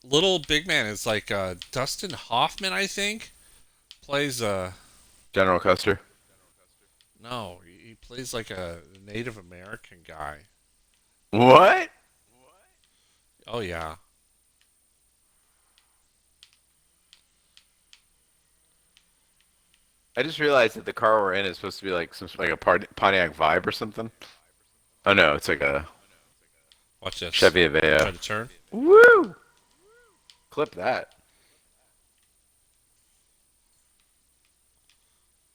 Little Big Man is like Dustin Hoffman, I think, plays General Custer. no, He plays like a Native American guy. What? Oh yeah. I just realized that the car we're in is supposed to be like some like a Pontiac Vibe or something. Oh no, it's like a Watch this. Chevy Try Aveo. to turn. Woo! Clip that.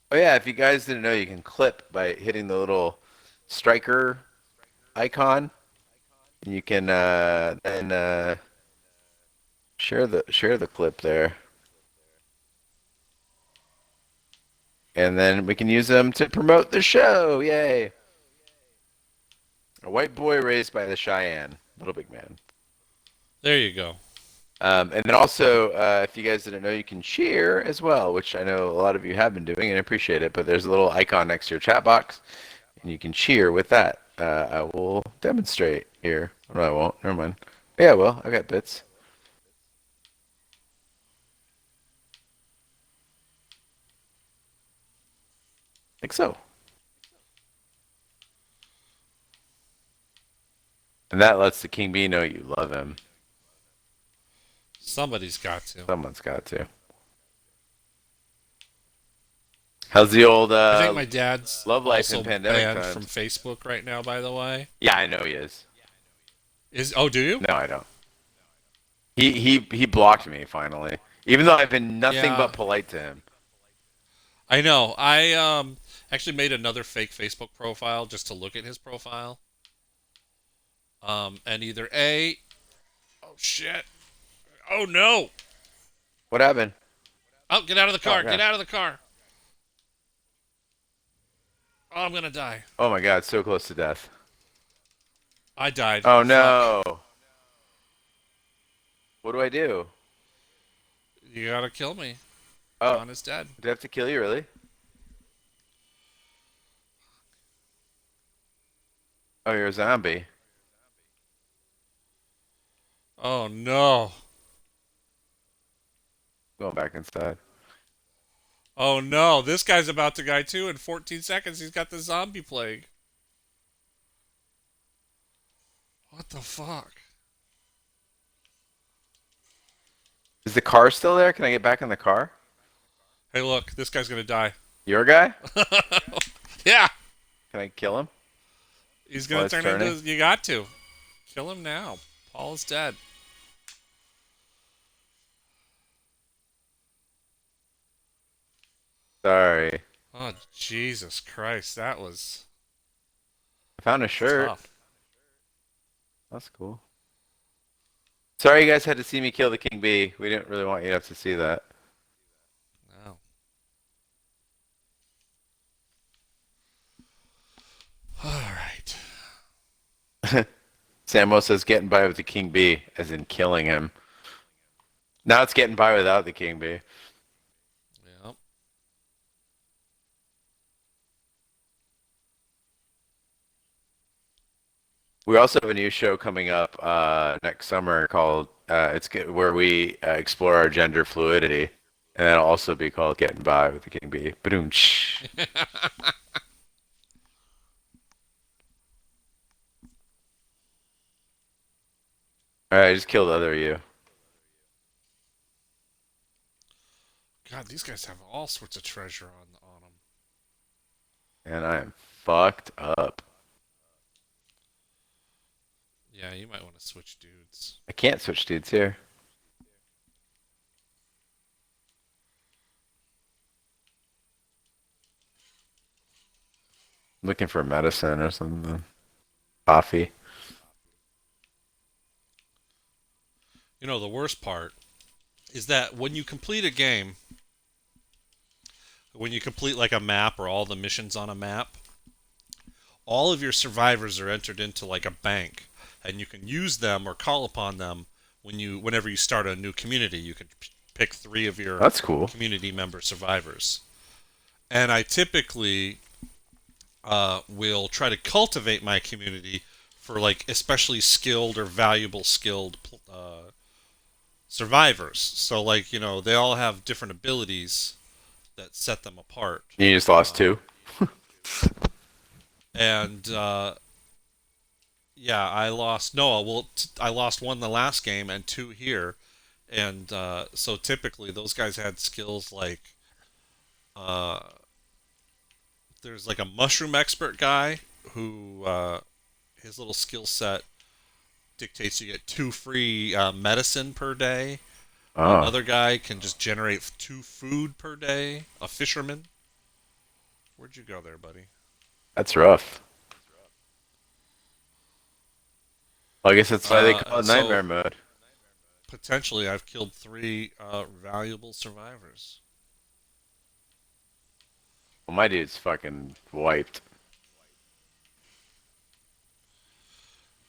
Oh yeah, if you guys didn't know, you can clip by hitting the little striker icon. You can then share the clip there, and then we can use them to promote the show. Yay! A white boy raised by the Cheyenne, little big man. There you go. And then also, if you guys didn't know, you can cheer as well, which I know a lot of you have been doing and I appreciate it. But there's a little icon next to your chat box, and you can cheer with that. I will demonstrate here. No, I won't. Never mind. Yeah, well, I got bits. Like so. And that lets the king bee know you love him. Somebody's got to. Someone's got to. How's the old I think my dad's love life in also pandemic banned from times? Facebook right now, by the way. Yeah, I know he is. Do you? No, I don't. He blocked me finally, even though I've been nothing Yeah. but polite to him. I know. I actually made another fake Facebook profile just to look at his profile. And either A, oh shit. Oh no. What happened? Oh, get out of the Oh car. Get god. out of the car. Oh, I'm going to die. Oh my god, so close to death. I died. Oh Fuck. no. What do I do? You got to kill me. Oh, John is dead. do I have to kill you really? Oh, you're a zombie. Oh no. Going back inside. Oh no. This guy's about to die too. In 14 seconds, he's got the zombie plague. What the fuck? Is the car still there? Can I get back in the car? Hey, look. This guy's going to die. Your guy? Yeah. Can I kill him He's while going to it's turn turning? into... You got to. Kill him now. Paul is dead. Sorry. Oh, Jesus Christ. That was I found a shirt. tough. That's cool. Sorry you guys had to see me kill the king bee. We didn't really want you to have to see that. No. All right. Samo says getting by with the king bee, as in killing him. Now it's getting by without the king bee. Yep. We also have a new show coming up next summer called where we explore our gender fluidity, and that'll also be called Getting By with the King Bee. Boom. All right, I just killed the other you, God, these guys have all sorts of treasure on them. and I am fucked up. Yeah, you might want to switch dudes. I can't switch dudes here. Looking for medicine or something. Coffee. You know, the worst part is that when you complete a game, when you complete like a map or all the missions on a map, all of your survivors are entered into like a bank, and you can use them or call upon them whenever you start a new community. You can pick 3 of your That's cool. community member survivors. And I typically will try to cultivate my community for like especially skilled or valuable skilled survivors. So like they all have different abilities that set them apart. You just lost Um, two. and yeah, I lost. No, well, I lost one the last game and two here, and so typically those guys had skills like uh, there's like a mushroom expert guy who his little skill set dictates you get two free medicine per day. Oh, Another guy can just generate two food per day. A fisherman. Where'd you go there, buddy? that's rough. Well, I guess that's why they call And it so nightmare mode. potentially I've killed three valuable survivors. Well, my dude's fucking wiped.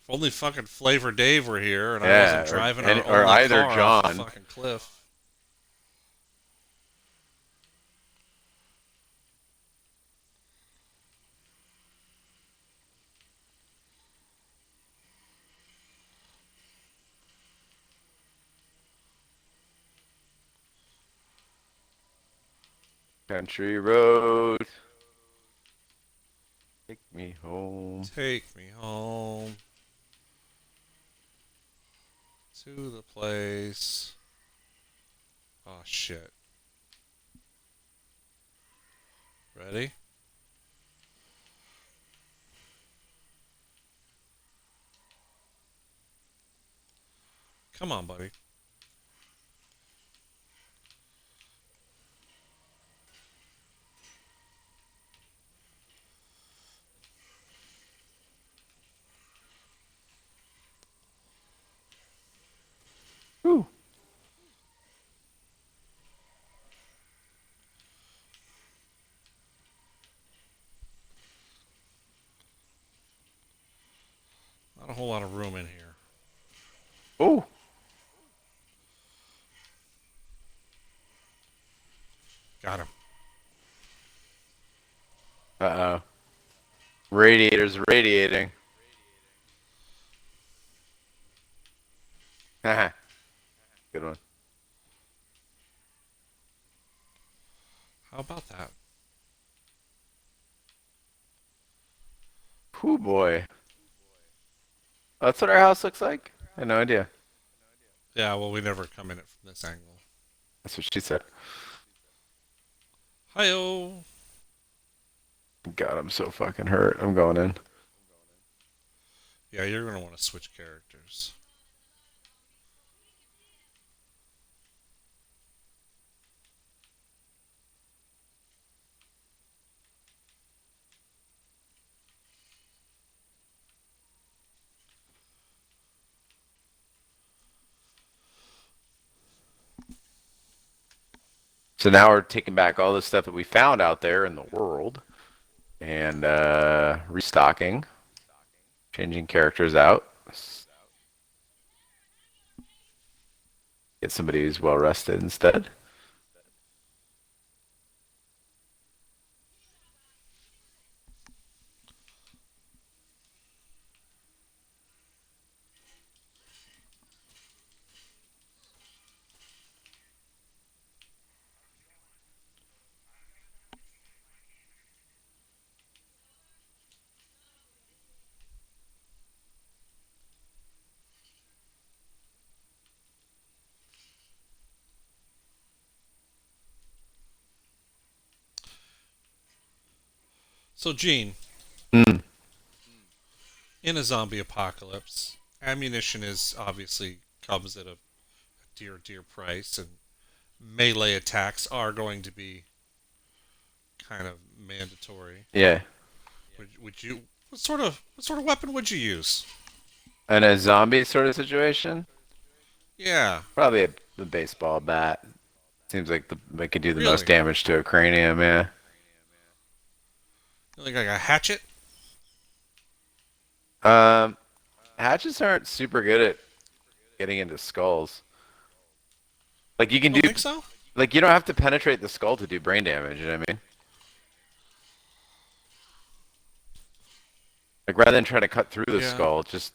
If only fucking Flavor Dave were here and I wasn't Yeah, driving our or only either car off the John. fucking cliff. Country road, take me home. Take me home to the place. Oh shit. Ready? Come on, buddy. Whew. Not a whole lot of room in here. Oh, Got him. uh-oh. Radiator's radiating. Haha, good one. How about that? Whew, boy. That's what our house looks like? I had no idea. Yeah, well, we never come in it from this angle. That's what she said. Hi-oh. God, I'm so fucking hurt. I'm going in. Yeah, you're going to want to switch characters. So now we're taking back all the stuff that we found out there in the world and restocking, changing characters out. Get somebody who's well rested instead. So, Gene, Mm. in a zombie apocalypse, ammunition is obviously comes at a dear, dear price, and melee attacks are going to be kind of mandatory. Yeah. Would you what sort of weapon would you use? In a zombie sort of situation, Yeah, probably the baseball bat. Seems like they could do the most really? damage to a cranium, yeah. You think like a hatchet? Um, Hatchets aren't super good at getting into skulls. Like you can You do, don't think so? like you don't have to penetrate the skull to do brain damage. You know what I mean? Like rather than trying to cut through the Yeah. skull, just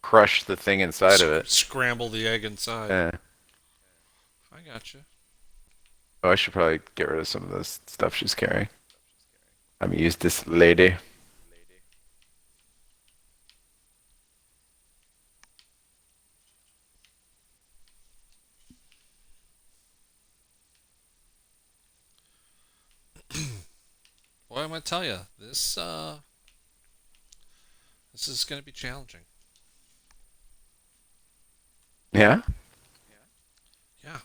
crush the thing inside of it. Scramble the egg inside. Yeah. I gotcha. Oh, I should probably get rid of some of this stuff she's carrying. I'm used this lady. I'm gonna tell you. This is gonna be challenging. Yeah. Yeah,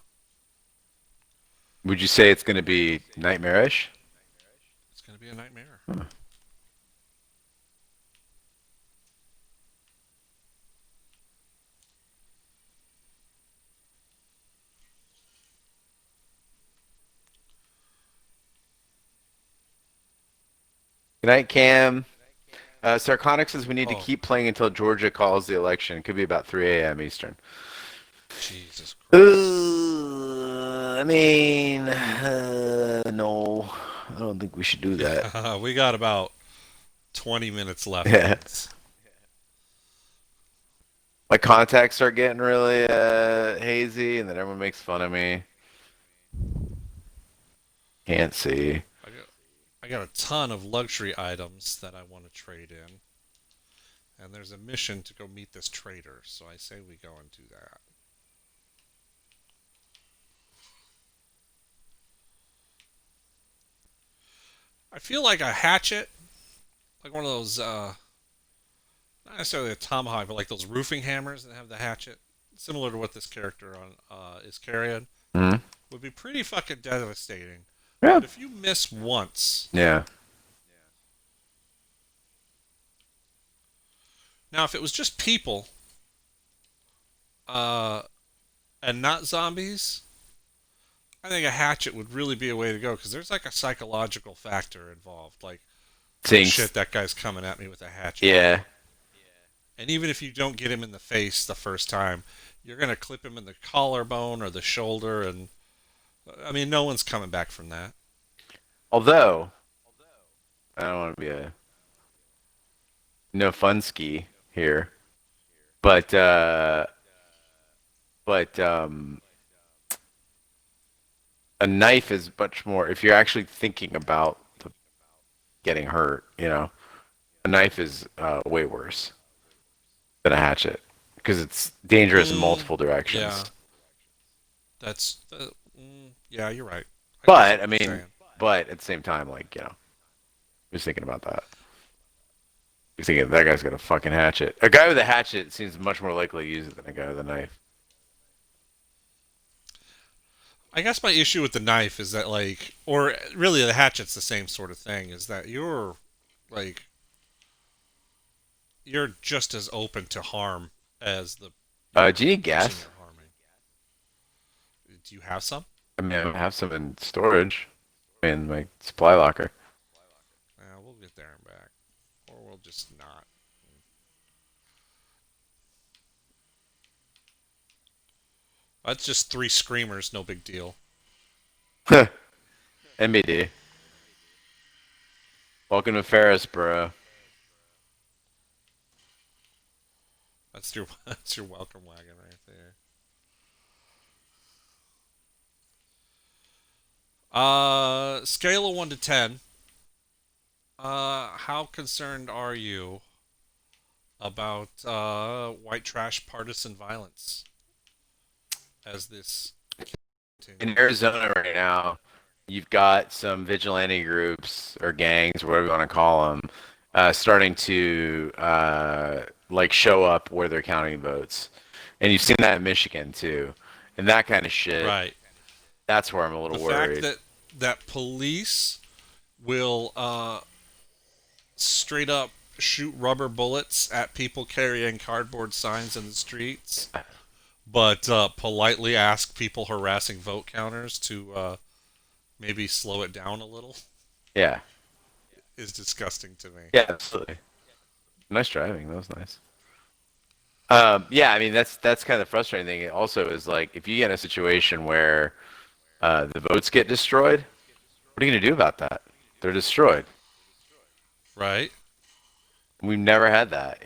Would you say it's going to be nightmarish? it's gonna be a nightmare. Huh. Good night, Cam. Sarconic says we need to Oh, keep playing until Georgia calls the election. Could be about 3 a.m. Eastern. Jesus Christ. I mean, no, I don't think we should do that. Yeah, we got about 20 minutes left, Yeah. kids. My contacts start getting really hazy, and then everyone makes fun of me. Can't see. I got I got a ton of luxury items that I want to trade in, and there's a mission to go meet this trader. So I say we go and do that. I feel like a hatchet, like one of those, not necessarily a tomahawk, but like those roofing hammers that have the hatchet, similar to what this character on is carrying, Hmm. would be pretty fucking devastating. Yeah. But if you miss once, Yeah. now if it was just people, uh, and not zombies, I think a hatchet would really be a way to go because there's like a psychological factor involved. Like, oh Sinks. shit, that guy's coming at me with a hatchet. Yeah. And even if you don't get him in the face the first time, you're gonna clip him in the collarbone or the shoulder, and I mean, no one's coming back from that. Although I don't want to be a no fun ski here, but but a knife is much more. If you're actually thinking about getting hurt, a knife is way worse than a hatchet because it's dangerous in Mm, multiple directions. yeah, yeah, you're right. I can see But what I you're mean, saying. but at the same time, like who's thinking about that? Who's thinking that guy's got a fucking hatchet? A guy with a hatchet seems much more likely to use it than a guy with a knife. I guess my issue with the knife is that, like, or really the hatchet's the same sort of thing. Is that like you're just as open to harm as Do you need person gas? you're harming. Do you have some? I mean, I have some in storage in my supply locker. We'll get there and back, or we'll just not. That's just three screamers, no big deal. NBD. Welcome to Ferris, bro. That's your that's your welcome wagon right there. Scale of 1 to 10. How concerned are you about white trash partisan violence as this In continues? Arizona right now, you've got some vigilante groups or gangs, or whatever you want to call them, starting to like show up where they're counting votes, and you've seen that in Michigan too, and that kind of shit. Right. That's where I'm a little The fact worried. that police will straight up shoot rubber bullets at people carrying cardboard signs in the streets, but politely ask people harassing vote counters to maybe slow it down a little Yeah, is disgusting to me. yeah, absolutely. Nice driving. That was nice. Yeah, I mean that's kind of the frustrating thing. Also, is like if you get in a situation where the votes get destroyed, what are you gonna do about that? They're destroyed. Right? We've never had that.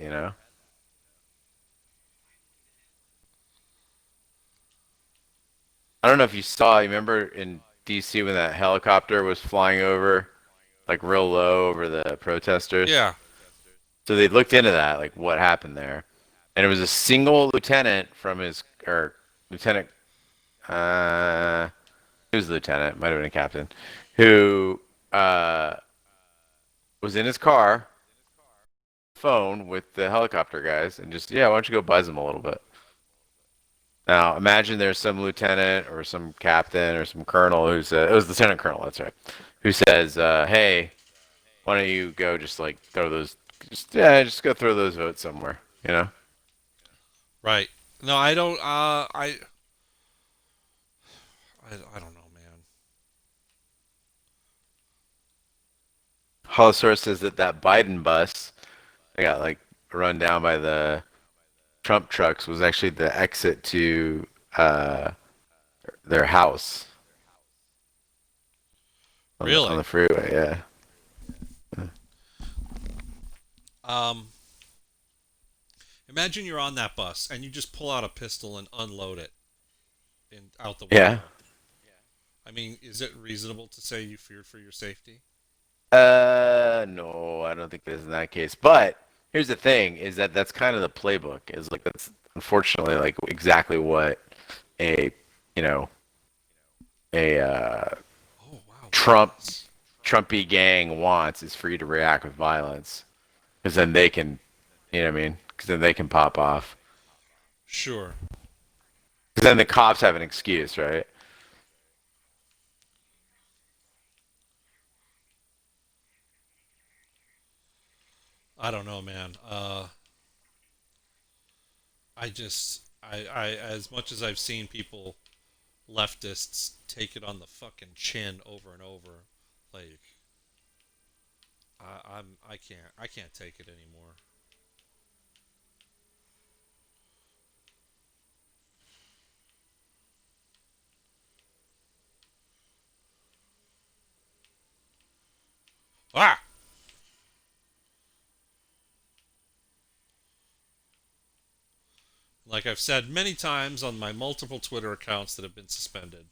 I don't know if you saw. You remember in D.C. when that helicopter was flying over, like real low over the protesters? Yeah. So they looked into that, like what happened there, and it was a single lieutenant from his or lieutenant. He was a lieutenant, might have been a captain, who was in his car, phone with the helicopter guys, and just yeah, why don't you go buzz him a little bit? Now imagine there's some lieutenant or some captain or some colonel who's it was lieutenant colonel, that's right, who says, "Hey, why don't you go just like throw those, just yeah, just go throw those votes somewhere, you know?" Right. No, I don't. I don't know, man. Holosaurus says that that Biden bus that got like run down by the Trump trucks was actually the exit to uh, their house on Really. the freeway. Yeah. Um, Imagine you're on that bus and you just pull out a pistol and unload it out the Yeah. window. I mean, is it reasonable to say you feared for your safety? No, I don't think it is in that case. But here's the thing: is that that's kind of the playbook. Is like that's unfortunately like exactly what a you know a Oh wow, look at Trump this. Trumpy gang wants is for you to react with violence because then they can, you know what I mean? Because then they can pop off. Sure. Because then the cops have an excuse, right? I don't know, man. As much as I've seen people, leftists, take it on the fucking chin over and over, like I can't take it anymore. Ah, like I've said many times on my multiple Twitter accounts that have been suspended,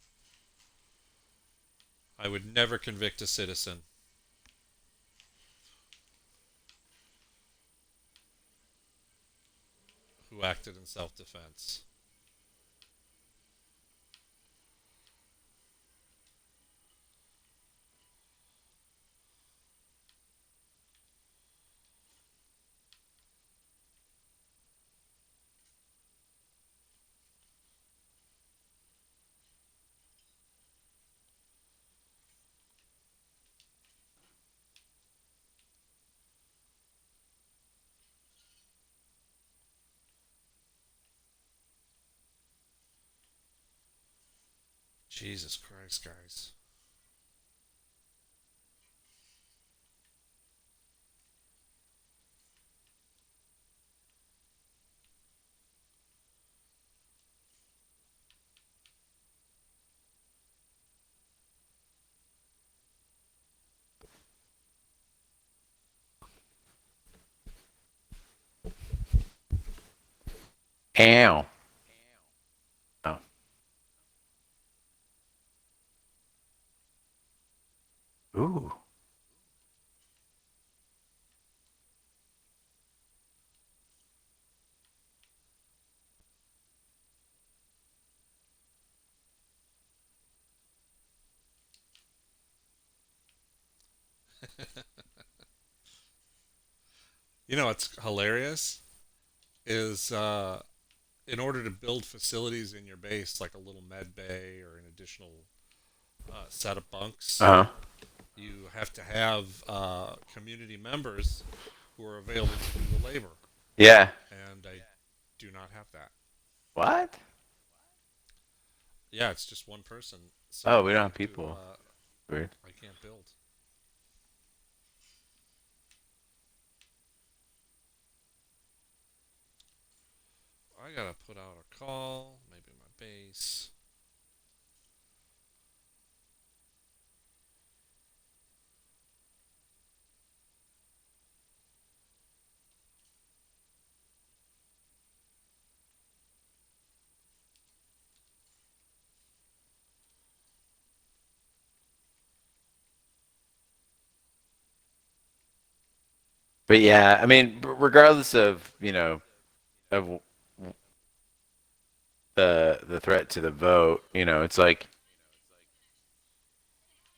I would never convict a citizen who acted in self-defense. Jesus Christ, guys. Ow. Oh. Ooh. You know what's hilarious is in order to build facilities in your base, like a little med bay or an additional set of bunks, Uh huh. you have to have community members who are available to do the labor, Yeah. and I do not have that. What? Yeah, it's just one person, so Oh, I we don't have can't do. people. Weird. I can't build. I gotta put out a call. Maybe my base. But yeah, I mean, regardless of of the threat to the vote, it's like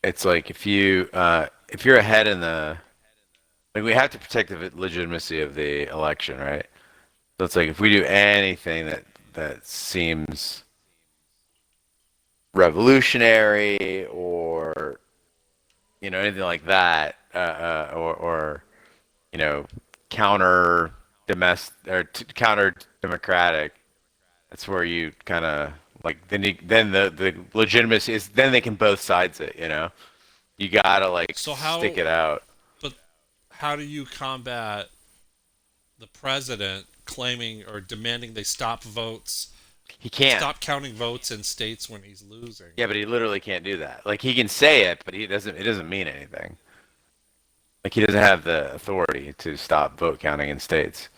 if you're ahead in the Like we have to protect the legitimacy of the election, right? So it's like if we do anything that seems revolutionary or anything like that, or counter domestic or counter democratic, that's where you kind of like then the legitimacy is then they can both sides it, you gotta like So stick how, it out. but how do you combat the president claiming or demanding they stop votes, He can't. stop counting votes in states when he's losing? Yeah, but he literally can't do that. Like he can say it, but he doesn't. It doesn't mean anything. Like he doesn't have the authority to stop vote counting in states.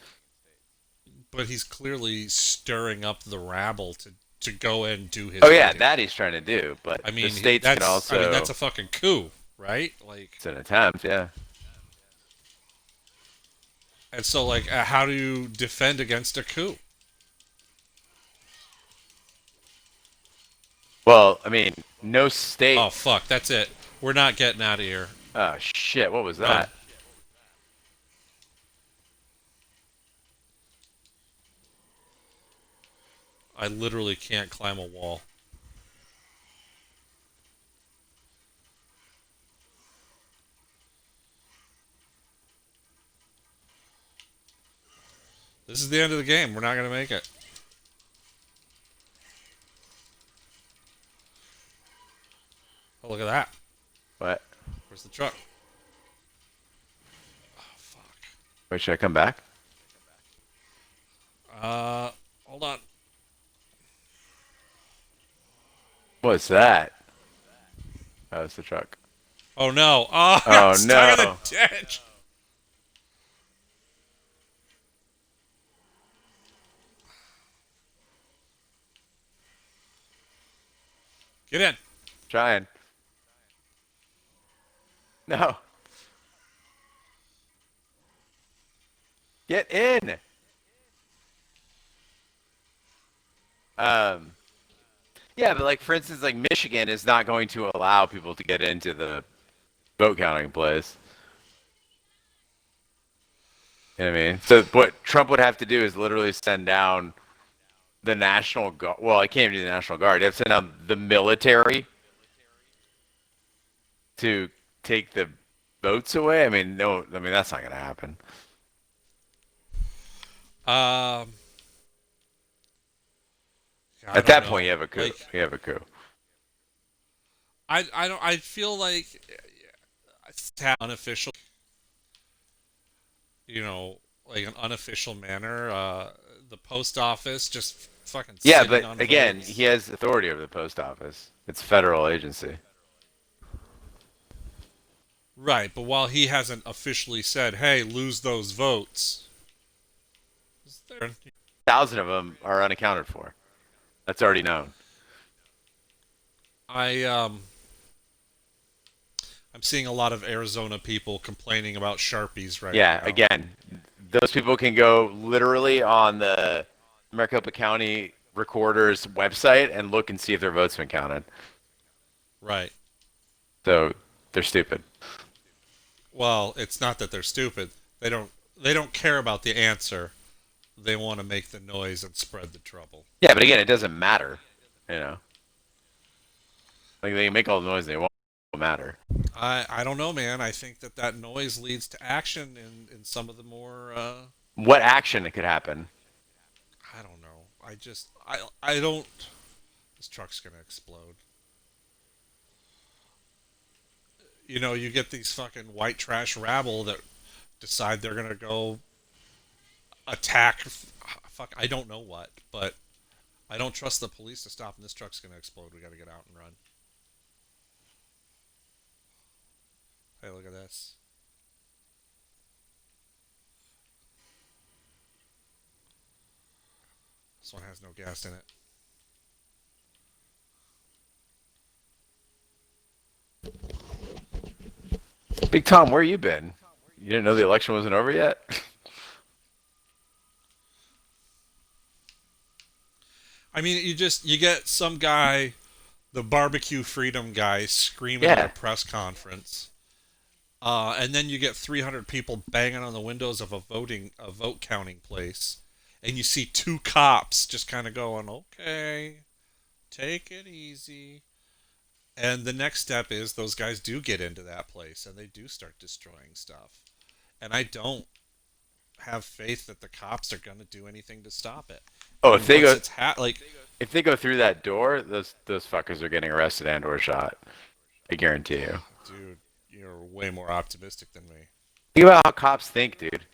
But he's clearly stirring up the rabble to go and do Oh his yeah, bidding. that he's trying to do, but the states can That's also. a fucking coup, right? Like, It's an attempt, yeah. and so like, how do you defend against a coup? Well, I mean, no state. Oh fuck, that's it. We're not getting out of here. Oh shit, what was Run. that? I literally can't climb a wall. This is the end of the game. We're not gonna make it. Oh, look at that. What? Where's the truck? Oh fuck. Wait, should I come back? Hold on. What's that? Oh, it's the truck. Oh no. Oh, I got Oh stuck in no. the ditch. Get in. Trying. No. Get in. Um. Yeah, but like for instance, like Michigan is not going to allow people to get into the vote counting place. You know what I mean? So what Trump would have to do is literally send down the National Guard. Well, I can't even do the National Guard. They have to send down the military to take the votes away. I mean, no. I mean, that's not going to happen. Um, I At don't that point, know. you have a coup. Like, You have a coup. I don't. I feel like it's unofficial. You know, like an unofficial manner. The post office just fucking Yeah, sitting but on again, he votes. has authority over the post office. It's a federal agency. Right, but while he hasn't officially said, "Hey, lose those votes," Thousand of them are unaccounted for. That's already known. I I'm seeing a lot of Arizona people complaining about Sharpies right Yeah, now. again, those people can go literally on the Maricopa County Recorder's website and look and see if their vote's been counted. Right. So they're stupid. Well, it's not that they're stupid. They don't care about the answer. They want to make the noise and spread the trouble. Yeah, but again, it doesn't matter. You know, like they can make all the noise they want. It won't matter. I don't know, man. I think that that noise leads to action in some of the more What action could happen? I don't know. I don't. This truck's gonna explode. You know, you get these fucking white trash rabble that decide they're gonna go attack. Fuck, I don't know what, but I don't trust the police to stop, and this truck's gonna explode. We gotta get out and run. Hey, look at this. This one has no gas in it. Big Tom, where you been? You didn't know the election wasn't over yet? I mean, you get some guy, the barbecue freedom guy, screaming at a Yeah. press conference, And then you get 300 people banging on the windows of a vote counting place, and you see two cops just kind of going, "Okay, take it easy." And the next step is those guys do get into that place and they do start destroying stuff. And I don't have faith that the cops are going to do anything to stop it. Oh, And once it's like, if they go through that door, those fuckers are getting arrested and or shot. I guarantee you. dude, you're way more optimistic than me. Think about how cops think, dude.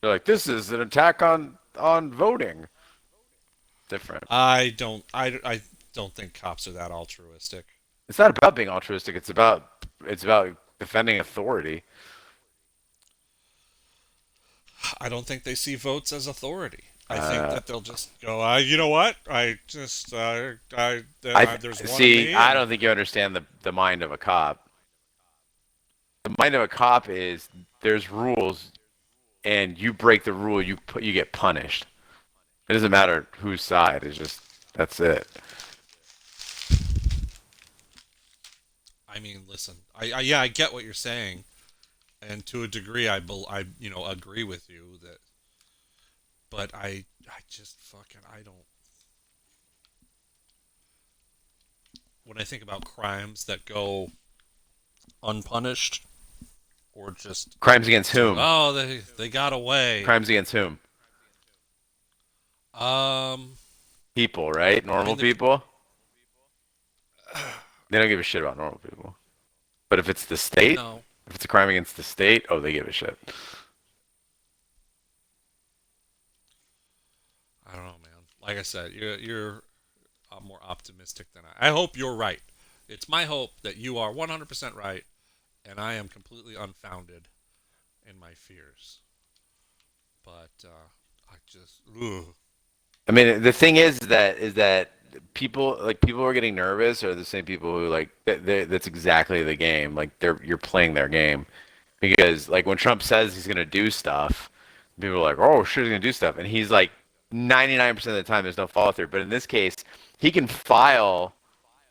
They're like, this is an attack on voting. Different. I don't think cops are that altruistic. It's not about being altruistic. It's about defending authority. I don't think they see votes as authority. I think Uh, that they'll just go, you know what? I there's one of see. me, I and don't think you understand the mind of a cop. The mind of a cop is there's rules, and you break the rule, you get punished. It doesn't matter whose side. It's just that's it. I mean, listen, yeah, I get what you're saying, and to a degree, I agree with you that, but I just fucking I don't. When I think about crimes that go unpunished or just Crimes against sort of, whom? oh, they got away. Crimes against whom? Um, People, right? I Normal mean people. They don't give a shit about normal people. But if it's the state, no, if it's a crime against the state, oh, they give a shit. I don't know, man. Like I said, you're more optimistic than I. I hope you're right. It's my hope that you are 100% right, and I am completely unfounded in my fears. But I just, ugh. I mean, the thing is that people who are getting nervous are the same people who like that's exactly the game. Like you're playing their game because like when Trump says he's gonna do stuff, people are like, oh shit, he's gonna do stuff, and he's like 99% of the time there's no follow through. But in this case, he can file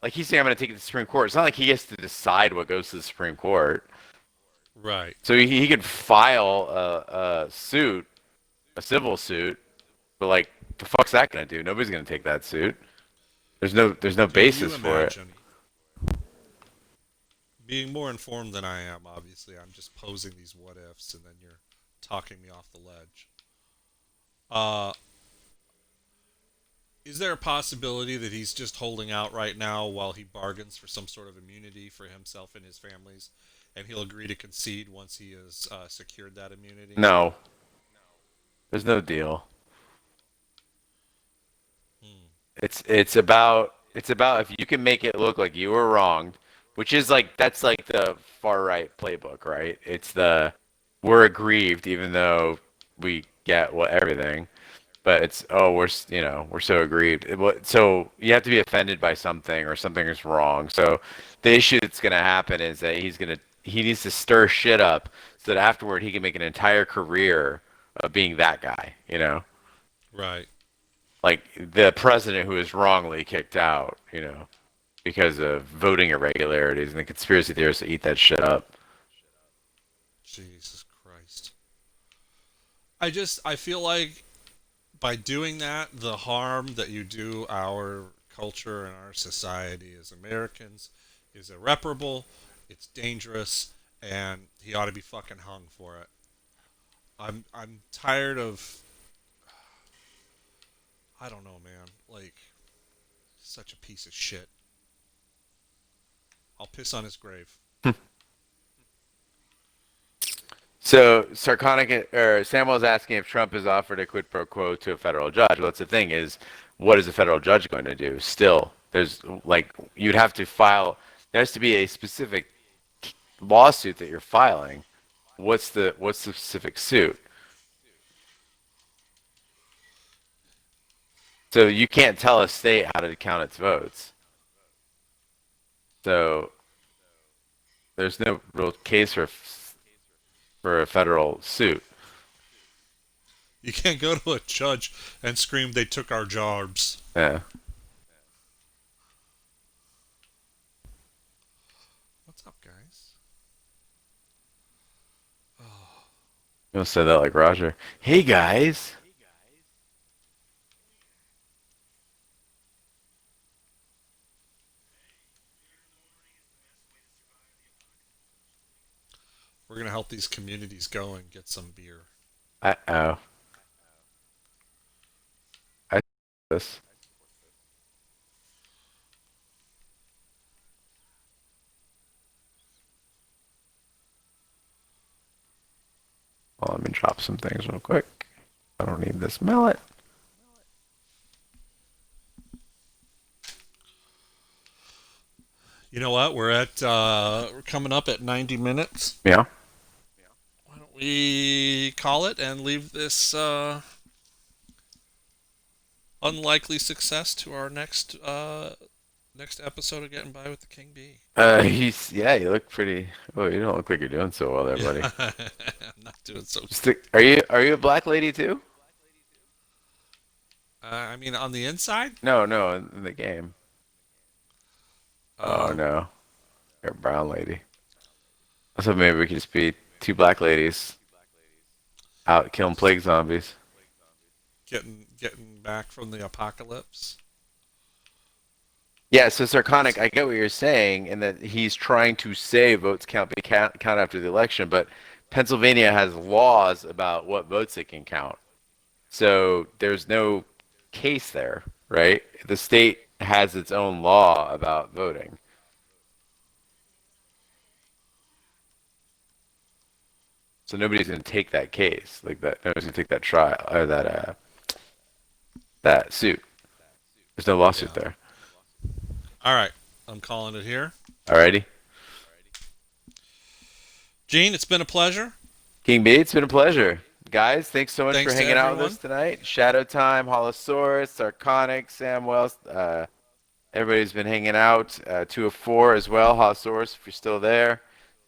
like he's saying I'm gonna take it to the Supreme Court. It's not like he gets to decide what goes to the Supreme Court. Right. So he could file a suit, a civil suit, but like the fuck's that gonna do? Nobody's gonna take that suit. There's no Dude, you basis for it. imagine being more informed than I am, obviously. I'm just posing these what ifs, and then you're talking me off the ledge. Uh, is there a possibility that he's just holding out right now while he bargains for some sort of immunity for himself and his families, and he'll agree to concede once he has secured that immunity? No, there's no deal. Hmm. It's about if you can make it look like you were wronged, which is like that's like the far right playbook, right? It's the we're aggrieved even though we get what everything, but it's oh we're so aggrieved. So you have to be offended by something or something is wrong. So the issue that's gonna happen is that he needs to stir shit up so that afterward he can make an entire career of being that guy. Right. Like the president who was wrongly kicked out, because of voting irregularities and the conspiracy theorists that eat that shit up. Jesus Christ. I feel like by doing that, the harm that you do our culture and our society as Americans is irreparable. It's dangerous, and he ought to be fucking hung for it. I'm tired of. I don't know, man. Like such a piece of shit. I'll piss on his grave. So Sarconic or Samuel's asking if Trump has offered a quid pro quo to a federal judge. Well, that's the thing is, what is a federal judge going to do? Still, there's like you'd have to file. There has to be a specific lawsuit that you're filing. What's the specific suit? So you can't tell a state how to count its votes. So there's no real case for a federal suit. You can't go to a judge and scream they took our jobs. Yeah. What's up, guys? You don't say that like Roger. Hey guys. We're gonna help these communities go and get some beer. Oh, I this. Well, let me drop some things real quick. I don't need this mallet. You know what? We're coming up at 90 minutes. Yeah. Why don't we call it and leave this unlikely success to our next episode of Getting By with the King Bee? Yeah, you look pretty. Oh, you don't look like you're doing so well there, Yeah, buddy. I'm not doing so. Are you a black lady too? I mean, on the inside, No, no, in the game. Oh uh, no, you're a brown lady. I thought maybe we could just be two black ladies out killing just plague zombies. getting back from the apocalypse. Yeah, so Sarconic, I get what you're saying, and that he's trying to say votes can't be count after the election, but Pennsylvania has laws about what votes it can count. So there's no case there, right? The state has its own law about voting. So nobody's going to take that case, like that. Nobody's going to take that trial or that suit. There's no lawsuit Yeah. there. All right, I'm calling it here. Alrighty, Gene, it's been a pleasure. King B, it's been a pleasure, guys. Thanks so much for Thanks to hanging out with us everyone. tonight. Shadow Time, Holosaurus, Sarconic, Sam Wells. Everybody's been hanging out. 2 of 4 as well. Holosaurus, if you're still there.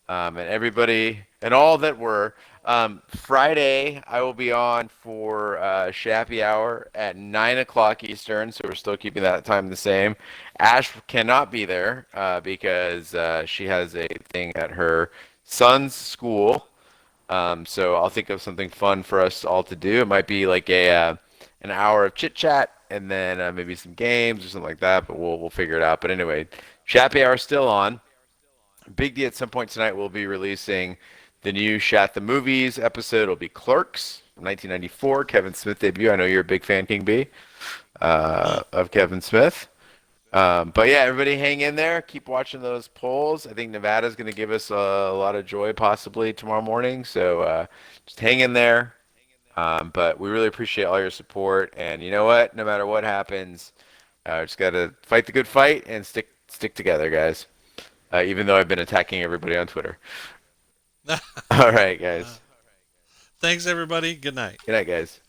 And everybody and all that were. Friday, I will be on for Shappy Hour at 9 o'clock Eastern, so we're still keeping that time the same. Ash cannot be there because she has a thing at her son's school. So I'll think of something fun for us all to do. It might be like a an hour of chit chat and then maybe some games or something like that, but we'll figure it out. But anyway, Shappy Hour still on. Big D at some point tonight we'll be releasing the new Shat the Movies episode. It'll be Clerks from 1994, Kevin Smith debut. I know you're a big fan, King B, Mm. of Kevin Smith. But yeah, everybody hang in there. Keep watching those polls. I think Nevada's going to give us a lot of joy possibly tomorrow morning. So just hang in there. But we really appreciate all your support. And you know what? No matter what happens, just got to fight the good fight and stick together, guys. Even though I've been attacking everybody on Twitter. All right, guys. Thanks, everybody. Good night. Good night, guys.